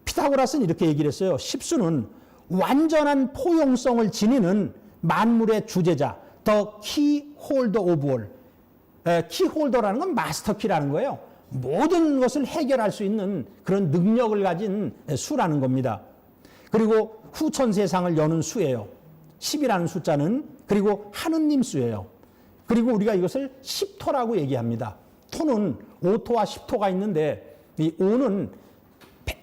피타고라스는 이렇게 얘기를 했어요. 10수는 완전한 포용성을 지니는 만물의 주제자, the key holder of all. 키홀더라는 건 마스터키라는 거예요. 모든 것을 해결할 수 있는 그런 능력을 가진 수라는 겁니다. 그리고 후천 세상을 여는 수예요. 10이라는 숫자는. 그리고 하느님 수예요. 그리고 우리가 이것을 10토라고 얘기합니다. 토는 5토와 10토가 있는데 이 5는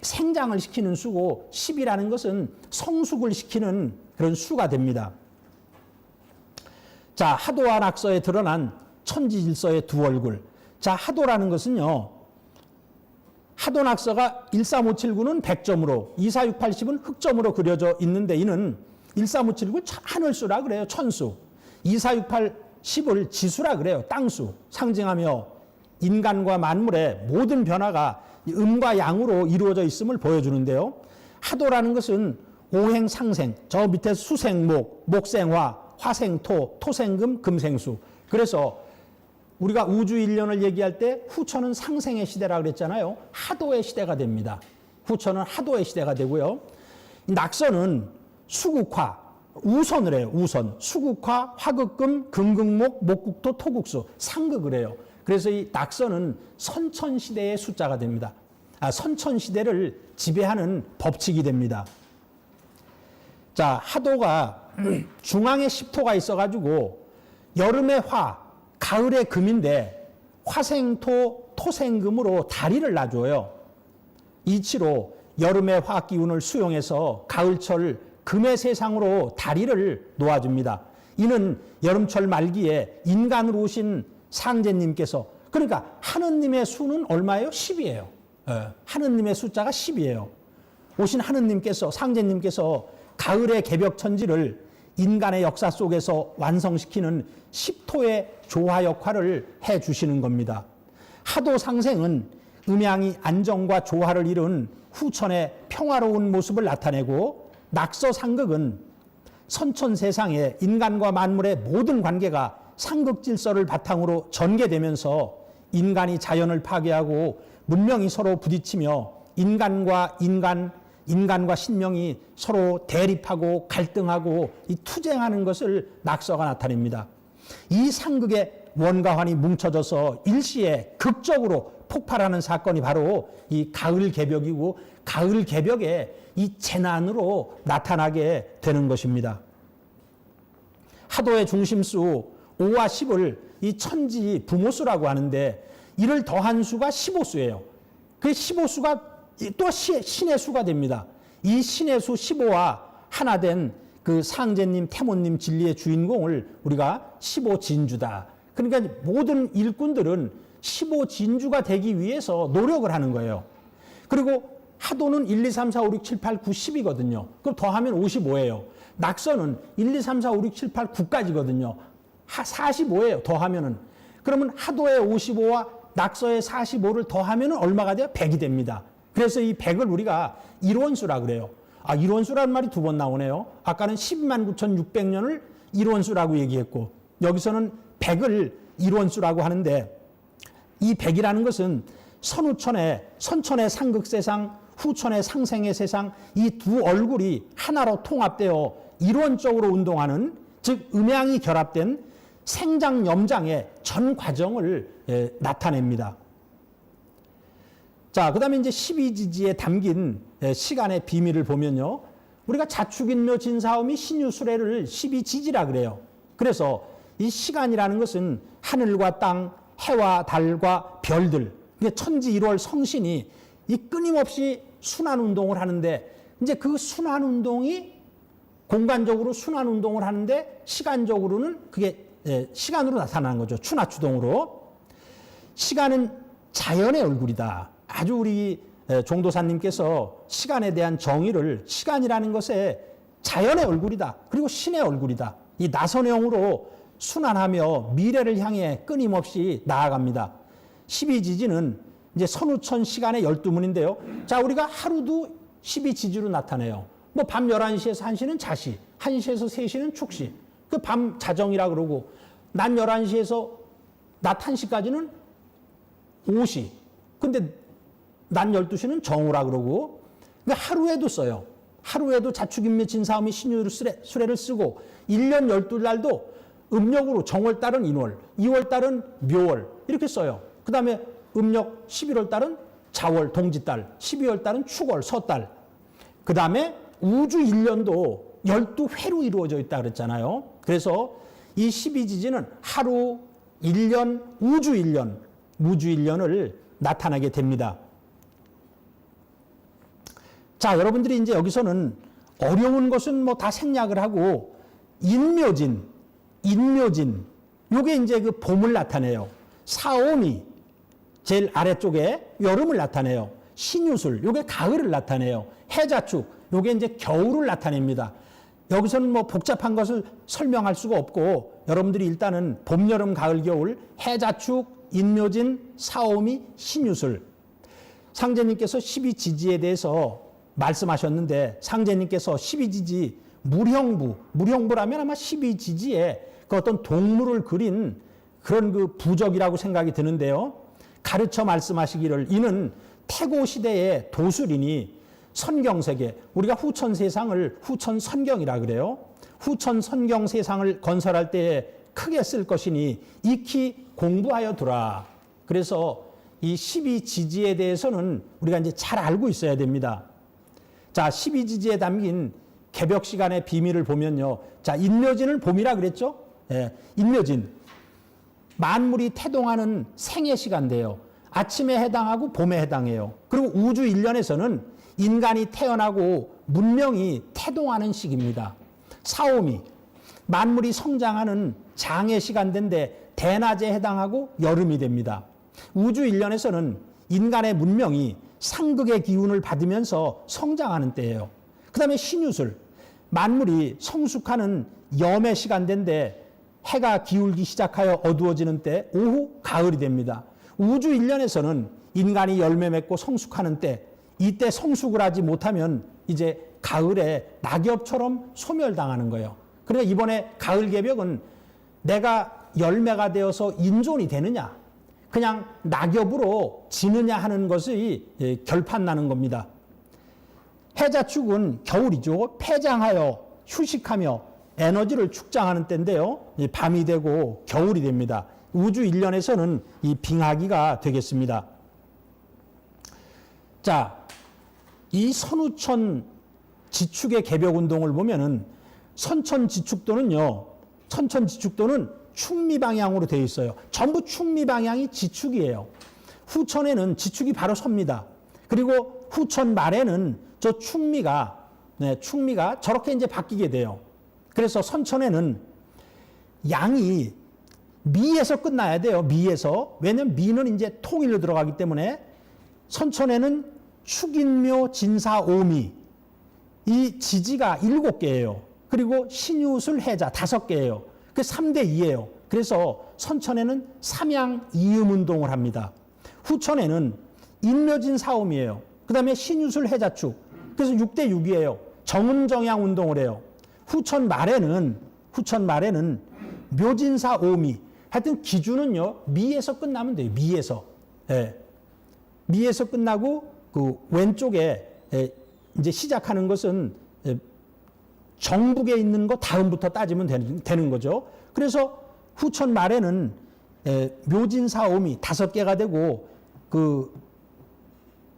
생장을 시키는 수고 10이라는 것은 성숙을 시키는 그런 수가 됩니다. 자, 하도와 낙서에 드러난 천지질서의 두 얼굴. 자, 하도라는 것은요. 하도 낙서가 13579는 100점으로 24680은 흑점으로 그려져 있는데 이는 13579 하늘수라 그래요. 천수. 24680을 지수라 그래요. 땅수. 상징하며 인간과 만물의 모든 변화가 음과 양으로 이루어져 있음을 보여주는데요. 하도라는 것은 오행상생, 저 밑에 수생목, 목생화, 화생토, 토생금, 금생수. 그래서 우리가 우주 일련을 얘기할 때 후천은 상생의 시대라 그랬잖아요. 하도의 시대가 됩니다. 후천은 하도의 시대가 되고요. 낙서는 수국화, 우선을 해요. 우선. 수국화, 화극금, 금극목, 목국토, 토국수. 상극을 해요. 그래서 이 낙서는 선천시대의 숫자가 됩니다. 선천시대를 지배하는 법칙이 됩니다. 자, 하도가 중앙에 10토가 있어가지고 여름에 화, 가을에 금인데 화생토, 토생금으로 다리를 놔줘요. 이치로 여름의 화학 기운을 수용해서 가을철 금의 세상으로 다리를 놓아줍니다. 이는 여름철 말기에 인간으로 오신 상제님께서, 그러니까 하느님의 수는 얼마예요? 10이에요. 하느님의 숫자가 10이에요. 오신 하느님께서, 상제님께서 가을의 개벽천지를 인간의 역사 속에서 완성시키는 10토의 조화 역할을 해주시는 겁니다. 하도 상생은 음양이 안정과 조화를 이룬 후천의 평화로운 모습을 나타내고, 낙서 상극은 선천 세상에 인간과 만물의 모든 관계가 상극 질서를 바탕으로 전개되면서 인간이 자연을 파괴하고 문명이 서로 부딪히며 인간과 신명이 서로 대립하고 갈등하고 이 투쟁하는 것을 낙서가 나타냅니다. 이 상극의 원과 환이 뭉쳐져서 일시에 극적으로 폭발하는 사건이 바로 이 가을 개벽이고, 가을 개벽의 이 재난으로 나타나게 되는 것입니다. 하도의 중심수 5와 10을 이 천지 부모수라고 하는데, 이를 더한 수가 15수예요. 그 15수가 또 신의 수가 됩니다. 이 신의 수 15와 하나 된 그 상제님, 태모님 진리의 주인공을 우리가 15진주다. 그러니까 모든 일꾼들은 15진주가 되기 위해서 노력을 하는 거예요. 그리고 하도는 1, 2, 3, 4, 5, 6, 7, 8, 9, 10이거든요. 그럼 더하면 55예요. 낙서는 1, 2, 3, 4, 5, 6, 7, 8, 9까지거든요. 45예요. 더하면은. 그러면 하도의 55와 낙서의 45를 더하면 얼마가 돼요? 100이 됩니다. 그래서 이 100을 우리가 일원수라 그래요. 일원수라는 말이 두 번 나오네요. 아까는 129,600년을 일원수라고 얘기했고, 여기서는 100을 일원수라고 하는데, 이 100이라는 것은 선천의 상극세상, 후천의 상생의 세상, 이 두 얼굴이 하나로 통합되어 일원적으로 운동하는, 즉 음양이 결합된 생장, 염장의 전 과정을 나타냅니다. 자, 그다음에 이제 12지지에 담긴 시간의 비밀을 보면요. 우리가 자축인묘 진사오미 신유수레를 12지지라 그래요. 그래서 이 시간이라는 것은 하늘과 땅, 해와 달과 별들, 천지 1월 성신이 이 끊임없이 순환 운동을 하는데, 이제 그 순환 운동이 공간적으로 순환 운동을 하는데 시간적으로는 그게 시간으로 나타나는 거죠. 추나추동으로. 시간은 자연의 얼굴이다. 아주 우리 종도사님께서 시간에 대한 정의를 시간이라는 것에 자연의 얼굴이다. 그리고 신의 얼굴이다. 이 나선형으로 순환하며 미래를 향해 끊임없이 나아갑니다. 12지지는 이제 선우천 시간의 12문인데요. 자, 우리가 하루도 12지지로 나타내요. 뭐 밤 11시에서 1시는 자시, 1시에서 3시는 축시. 그 밤 자정이라 그러고, 낮 11시에서 낮 1시까지는 오시. 근데 낮 12시는 정오라 그러고, 그러니까 하루에도 써요. 하루에도 자축인묘 진사오미 신유수레를 쓰고, 1년 12달도 음력으로 정월달은 인월, 2월달은 묘월 이렇게 써요. 그 다음에 음력 11월달은 자월, 동짓달, 12월달은 축월, 서달. 그 다음에 우주 1년도 12회로 이루어져 있다 그랬잖아요. 그래서 이 12지지는 하루, 1년, 우주 1년, 무주 1년을 나타나게 됩니다. 자, 여러분들이 이제 여기서는 어려운 것은 뭐 다 생략을 하고, 인묘진, 요게 이제 그 봄을 나타내요. 사오미, 제일 아래쪽에 여름을 나타내요. 신유술, 요게 가을을 나타내요. 해자축, 요게 이제 겨울을 나타냅니다. 여기서는 뭐 복잡한 것을 설명할 수가 없고, 여러분들이 일단은 봄, 여름, 가을, 겨울, 해자축, 인묘진, 사오미, 신유술. 상제님께서 12지지에 대해서 말씀하셨는데, 상제님께서 12지지 무형부라면 아마 12지지에 그 어떤 동물을 그린 그런 그 부적이라고 생각이 드는데요. 가르쳐 말씀하시기를, 이는 태고 시대의 도술이니 선경세계, 우리가 후천 세상을 후천 선경이라 그래요. 후천 선경 세상을 건설할 때에 크게 쓸 것이니 익히 공부하여 두라. 그래서 이 12지지에 대해서는 우리가 이제 잘 알고 있어야 됩니다. 자, 12지지에 담긴 개벽 시간의 비밀을 보면요. 자, 인묘진을 봄이라 그랬죠? 예, 인묘진. 만물이 태동하는 생의 시간대요. 아침에 해당하고 봄에 해당해요. 그리고 우주 1년에서는 인간이 태어나고 문명이 태동하는 시기입니다. 사오미, 만물이 성장하는 장의 시간대인데 대낮에 해당하고 여름이 됩니다. 우주 1년에서는 인간의 문명이 상극의 기운을 받으면서 성장하는 때예요. 그 다음에 신유술, 만물이 성숙하는 염의 시간대인데 해가 기울기 시작하여 어두워지는 때 오후 가을이 됩니다. 우주 1년에서는 인간이 열매 맺고 성숙하는 때, 이때 성숙을 하지 못하면 이제 가을에 낙엽처럼 소멸당하는 거예요. 그러니까 이번에 가을 개벽은 내가 열매가 되어서 인존이 되느냐, 그냥 낙엽으로 지느냐 하는 것이 결판나는 겁니다. 해자축은 겨울이죠. 폐장하여 휴식하며 에너지를 축장하는 때인데요. 밤이 되고 겨울이 됩니다. 우주 1년에서는 이 빙하기가 되겠습니다. 자, 이 선우천 지축의 개벽 운동을 보면은 선천지축도는요, 천천지축도는 충미 방향으로 되어 있어요. 전부 충미 방향이 지축이에요. 후천에는 지축이 바로 섭니다. 그리고 후천 말에는 저 충미가 저렇게 이제 바뀌게 돼요. 그래서 선천에는 양이 미에서 끝나야 돼요. 미에서. 왜냐면 미는 이제 통일로 들어가기 때문에 선천에는 축인묘 진사오미, 이 지지가 7개예요. 그리고 신유술 해자 5개예요. 그 3대 2예요. 그래서 선천에는 삼양 이음 운동을 합니다. 후천에는 인묘진 사오미예요. 그 다음에 신유술 해자축. 그래서 6대 6이에요. 정음정양 운동을 해요. 후천 말에는 묘진사 오미. 하여튼 기준은요, 미에서 끝나면 돼요. 미에서. 예. 미에서 끝나고 그 왼쪽에 이제 시작하는 것은 정북에 있는 거 다음부터 따지면 되는 거죠. 그래서 후천 말에는 묘진사 오미 5개가 되고 그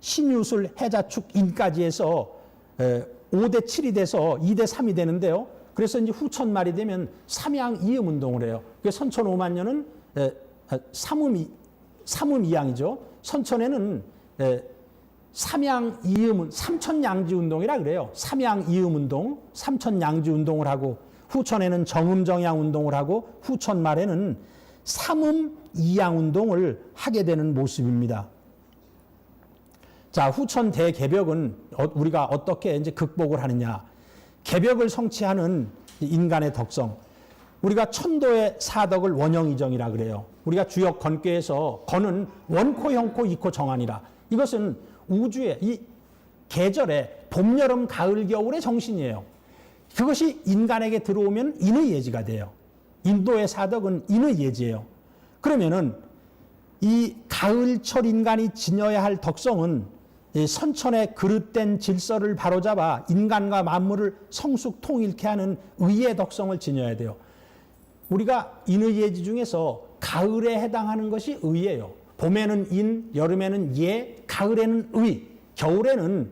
신유술, 해자축, 인까지 해서 5대 7이 돼서 2대 3이 되는데요. 그래서 이제 후천 말이 되면 삼양 이음 운동을 해요. 선천 5만 년은 삼음 이양이죠. 선천에는 삼양 이음은 삼천양지 운동이라 그래요. 삼양 이음 운동, 삼천양지 운동을 하고 후천에는 정음정양 운동을 하고 후천 말에는 삼음 이양 운동을 하게 되는 모습입니다. 자, 후천 대개벽은 우리가 어떻게 이제 극복을 하느냐? 개벽을 성취하는 인간의 덕성. 우리가 천도의 사덕을 원형이정이라 그래요. 우리가 주역 건괴에서 건은 원코, 형코, 이코, 정한이라. 이것은 우주의 이 계절의 봄, 여름, 가을, 겨울의 정신이에요. 그것이 인간에게 들어오면 인의 예지가 돼요. 인도의 사덕은 인의 예지예요. 그러면은 이 가을철 인간이 지녀야 할 덕성은 선천의 그릇된 질서를 바로잡아 인간과 만물을 성숙 통일케 하는 의의 덕성을 지녀야 돼요. 우리가 인의 예지 중에서 가을에 해당하는 것이 의예요. 봄에는 인, 여름에는 예, 가을에는 의, 겨울에는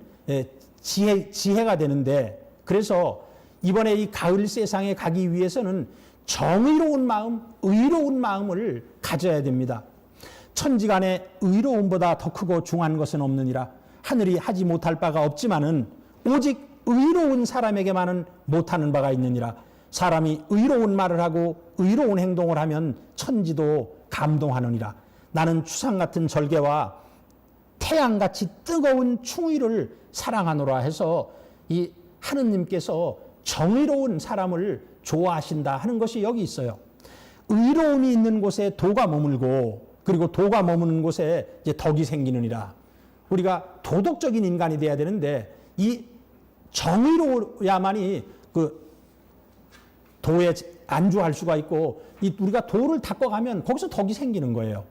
지혜가 되는데, 그래서 이번에 이 가을 세상에 가기 위해서는 정의로운 마음, 의로운 마음을 가져야 됩니다. 천지간에 의로움보다 더 크고 중한 것은 없느니라. 하늘이 하지 못할 바가 없지만은 오직 의로운 사람에게만은 못하는 바가 있느니라. 사람이 의로운 말을 하고 의로운 행동을 하면 천지도 감동하느니라. 나는 추상 같은 절개와 태양같이 뜨거운 충의를 사랑하노라 해서 이 하느님께서 정의로운 사람을 좋아하신다 하는 것이 여기 있어요. 의로움이 있는 곳에 도가 머물고, 그리고 도가 머무는 곳에 이제 덕이 생기느니라. 우리가 도덕적인 인간이 돼야 되는데 이 정의로워야만이 그 도에 안주할 수가 있고, 이 우리가 도를 닦아가면 거기서 덕이 생기는 거예요.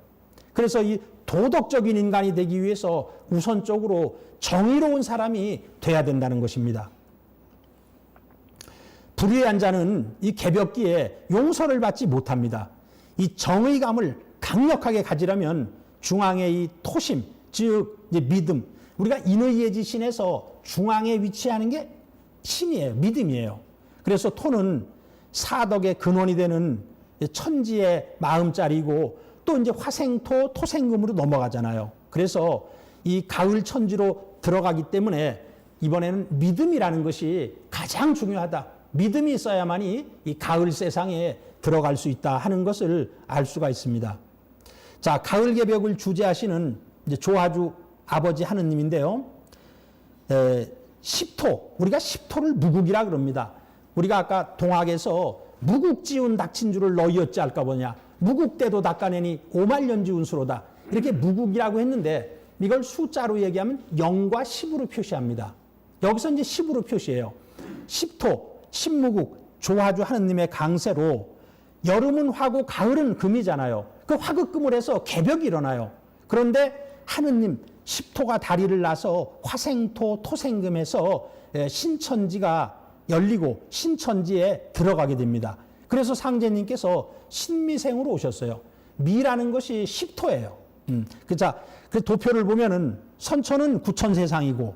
그래서 이 도덕적인 인간이 되기 위해서 우선적으로 정의로운 사람이 돼야 된다는 것입니다. 불의한 자는 이 개벽기에 용서를 받지 못합니다. 이 정의감을 강력하게 가지려면 중앙의 이 토심, 즉 이제 믿음, 우리가 인의예지 신에서 중앙에 위치하는 게 신이에요. 믿음이에요. 그래서 토는 사덕의 근원이 되는 천지의 마음자리이고, 또 이제 화생토, 토생금으로 넘어가잖아요. 그래서 이 가을 천지로 들어가기 때문에 이번에는 믿음이라는 것이 가장 중요하다. 믿음이 있어야만이 이 가을 세상에 들어갈 수 있다 하는 것을 알 수가 있습니다. 자, 가을 개벽을 주재하시는 이제 조화주 아버지 하느님인데요. 십토, 우리가 십토를 무국이라 그럽니다. 우리가 아까 동학에서 무국지운 닥친줄을 너희 어찌할까 보냐. 무국대도 닦아내니 오말년지 운수로다. 이렇게 무국이라고 했는데 이걸 숫자로 얘기하면 0과 10으로 표시합니다. 여기서 이제 10으로 표시해요. 십토, 십무국, 조화주 하느님의 강세로 여름은 화고 가을은 금이잖아요. 그 화극금을 해서 개벽이 일어나요. 그런데 하느님 십토가 다리를 나서 화생토, 토생금에서 신천지가 열리고 신천지에 들어가게 됩니다. 그래서 상제님께서 신미생으로 오셨어요. 미라는 것이 십토예요. 자, 그 도표를 보면은 선천은 구천세상이고,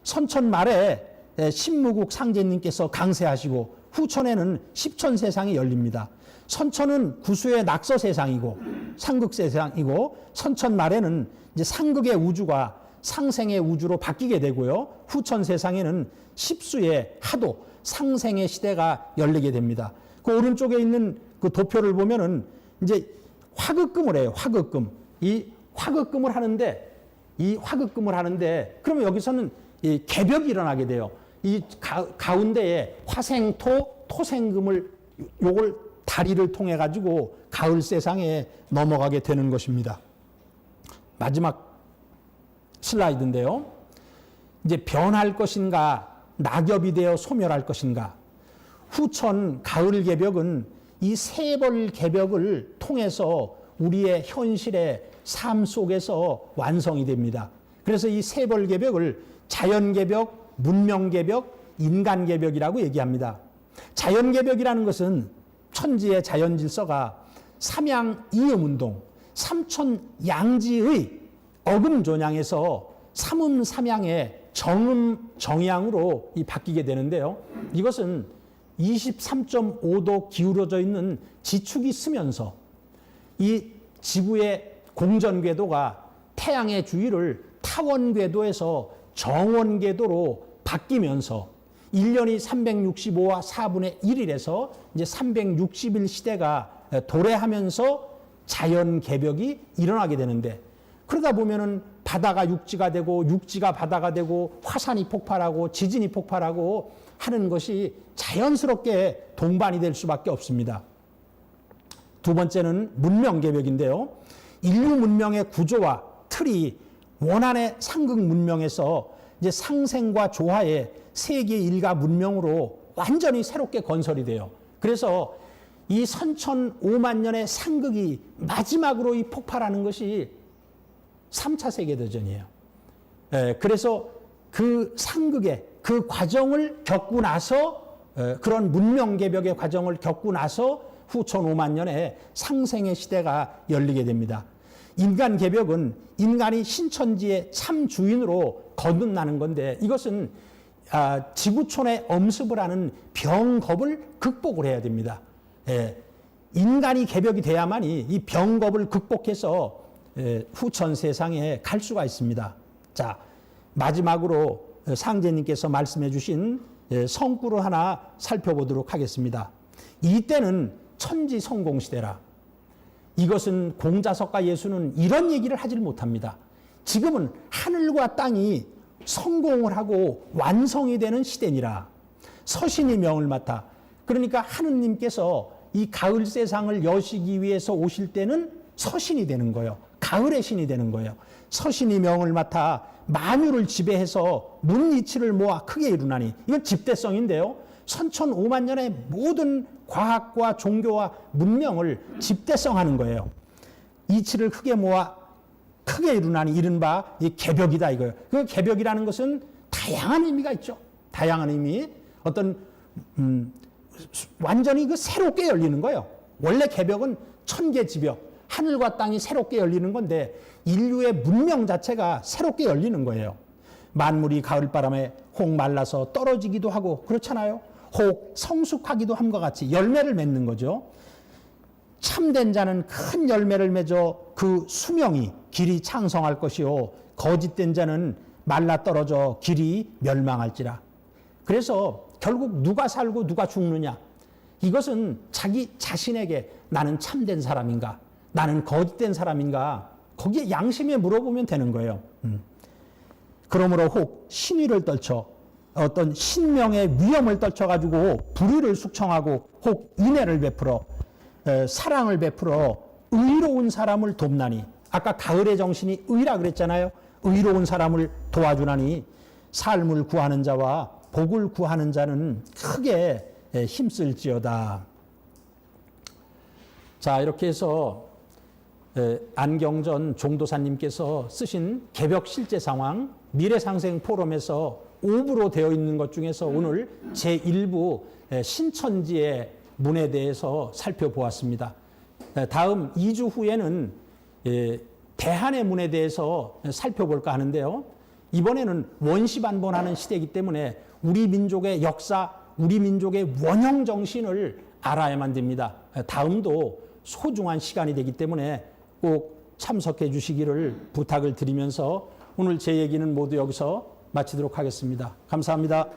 선천 말에 신무국 상제님께서 강세하시고, 후천에는 십천세상이 열립니다. 선천은 구수의 낙서세상이고 상극세상이고, 선천 말에는 이제 상극의 우주가 상생의 우주로 바뀌게 되고요. 후천 세상에는 십수의 하도, 상생의 시대가 열리게 됩니다. 그 오른쪽에 있는 그 도표를 보면은 이제 화극금을 해요. 화극금. 이 화극금을 하는데 그러면 여기서는 이 개벽이 일어나게 돼요. 이 가운데에 화생토, 토생금을 요걸 다리를 통해 가지고 가을 세상에 넘어가게 되는 것입니다. 마지막 슬라이드인데요. 이제 변할 것인가, 낙엽이 되어 소멸할 것인가. 후천 가을 개벽은 이 세벌 개벽을 통해서 우리의 현실의 삶 속에서 완성이 됩니다. 그래서 이 세벌 개벽을 자연 개벽, 문명 개벽, 인간 개벽이라고 얘기합니다. 자연 개벽이라는 것은 천지의 자연 질서가 삼양 이음 운동, 삼천 양지의 어금존양에서 삼음 삼양의 정음 정양으로 바뀌게 되는데요. 이것은 23.5도 기울어져 있는 지축이 쓰면서 이 지구의 공전 궤도가 태양의 주위를 타원 궤도에서 정원 궤도로 바뀌면서 1년이 365와 4분의 1일에서 이제 360일 시대가 도래하면서 자연 개벽이 일어나게 되는데, 그러다 보면은 바다가 육지가 되고 육지가 바다가 되고 화산이 폭발하고 지진이 폭발하고 하는 것이 자연스럽게 동반이 될 수밖에 없습니다. 두 번째는 문명 개벽인데요. 인류 문명의 구조와 틀이 원한의 상극 문명에서 이제 상생과 조화의 세계 일가 문명으로 완전히 새롭게 건설이 돼요. 그래서 이 선천 5만 년의 상극이 마지막으로 이 폭발하는 것이 3차 세계대전이에요. 그래서 그 상극의 그 과정을 겪고 나서 그런 문명 개벽의 과정을 겪고 나서 후천 5만 년에 상생의 시대가 열리게 됩니다. 인간 개벽은 인간이 신천지의 참 주인으로 거듭나는 건데, 이것은 지구촌의 엄습을 하는 병겁을 극복을 해야 됩니다. 인간이 개벽이 돼야만이 이 병겁을 극복해서 후천 세상에 갈 수가 있습니다. 자, 마지막으로 상제님께서 말씀해 주신 성구를 하나 살펴보도록 하겠습니다. 이때는 천지 성공 시대라. 이것은 공자석과 예수는 이런 얘기를 하질 못합니다. 지금은 하늘과 땅이 성공을 하고 완성이 되는 시대니라. 서신이 명을 맡아. 그러니까 하느님께서 이 가을 세상을 여시기 위해서 오실 때는 서신이 되는 거예요. 가을의 신이 되는 거예요. 서신이 명을 맡아 만유를 지배해서 문이치를 모아 크게 이루나니. 이건 집대성인데요. 선천 5만 년의 모든 과학과 종교와 문명을 집대성하는 거예요. 이치를 크게 모아 크게 이루나니 이른바 이 개벽이다 이거예요. 그 개벽이라는 것은 다양한 의미가 있죠. 다양한 의미. 어떤 완전히 그 새롭게 열리는 거예요. 원래 개벽은 천계지벽, 하늘과 땅이 새롭게 열리는 건데 인류의 문명 자체가 새롭게 열리는 거예요. 만물이 가을바람에 혹 말라서 떨어지기도 하고 그렇잖아요. 혹 성숙하기도 함과 같이 열매를 맺는 거죠. 참된 자는 큰 열매를 맺어 그 수명이 길이 창성할 것이요 거짓된 자는 말라 떨어져 길이 멸망할지라. 그래서 결국 누가 살고 누가 죽느냐, 이것은 자기 자신에게 나는 참된 사람인가 나는 거짓된 사람인가, 거기에 양심에 물어보면 되는 거예요. 그러므로 혹 신위를 떨쳐 어떤 신명의 위엄을 떨쳐가지고 불의를 숙청하고 혹 인애를 베풀어 사랑을 베풀어 의로운 사람을 돕나니. 아까 가을의 정신이 의라 그랬잖아요. 의로운 사람을 도와주나니 삶을 구하는 자와 복을 구하는 자는 크게 힘쓸지어다. 자, 이렇게 해서 안경전 종도사님께서 쓰신 개벽 실제 상황 미래상생 포럼에서 5부로 되어 있는 것 중에서 오늘 제1부 신천지의 문에 대해서 살펴보았습니다. 다음 2주 후에는 대한의 문에 대해서 살펴볼까 하는데요. 이번에는 원시반본하는 시대이기 때문에 우리 민족의 역사, 우리 민족의 원형 정신을 알아야만 됩니다. 다음도 소중한 시간이 되기 때문에 꼭 참석해 주시기를 부탁을 드리면서 오늘 제 얘기는 모두 여기서 마치도록 하겠습니다. 감사합니다.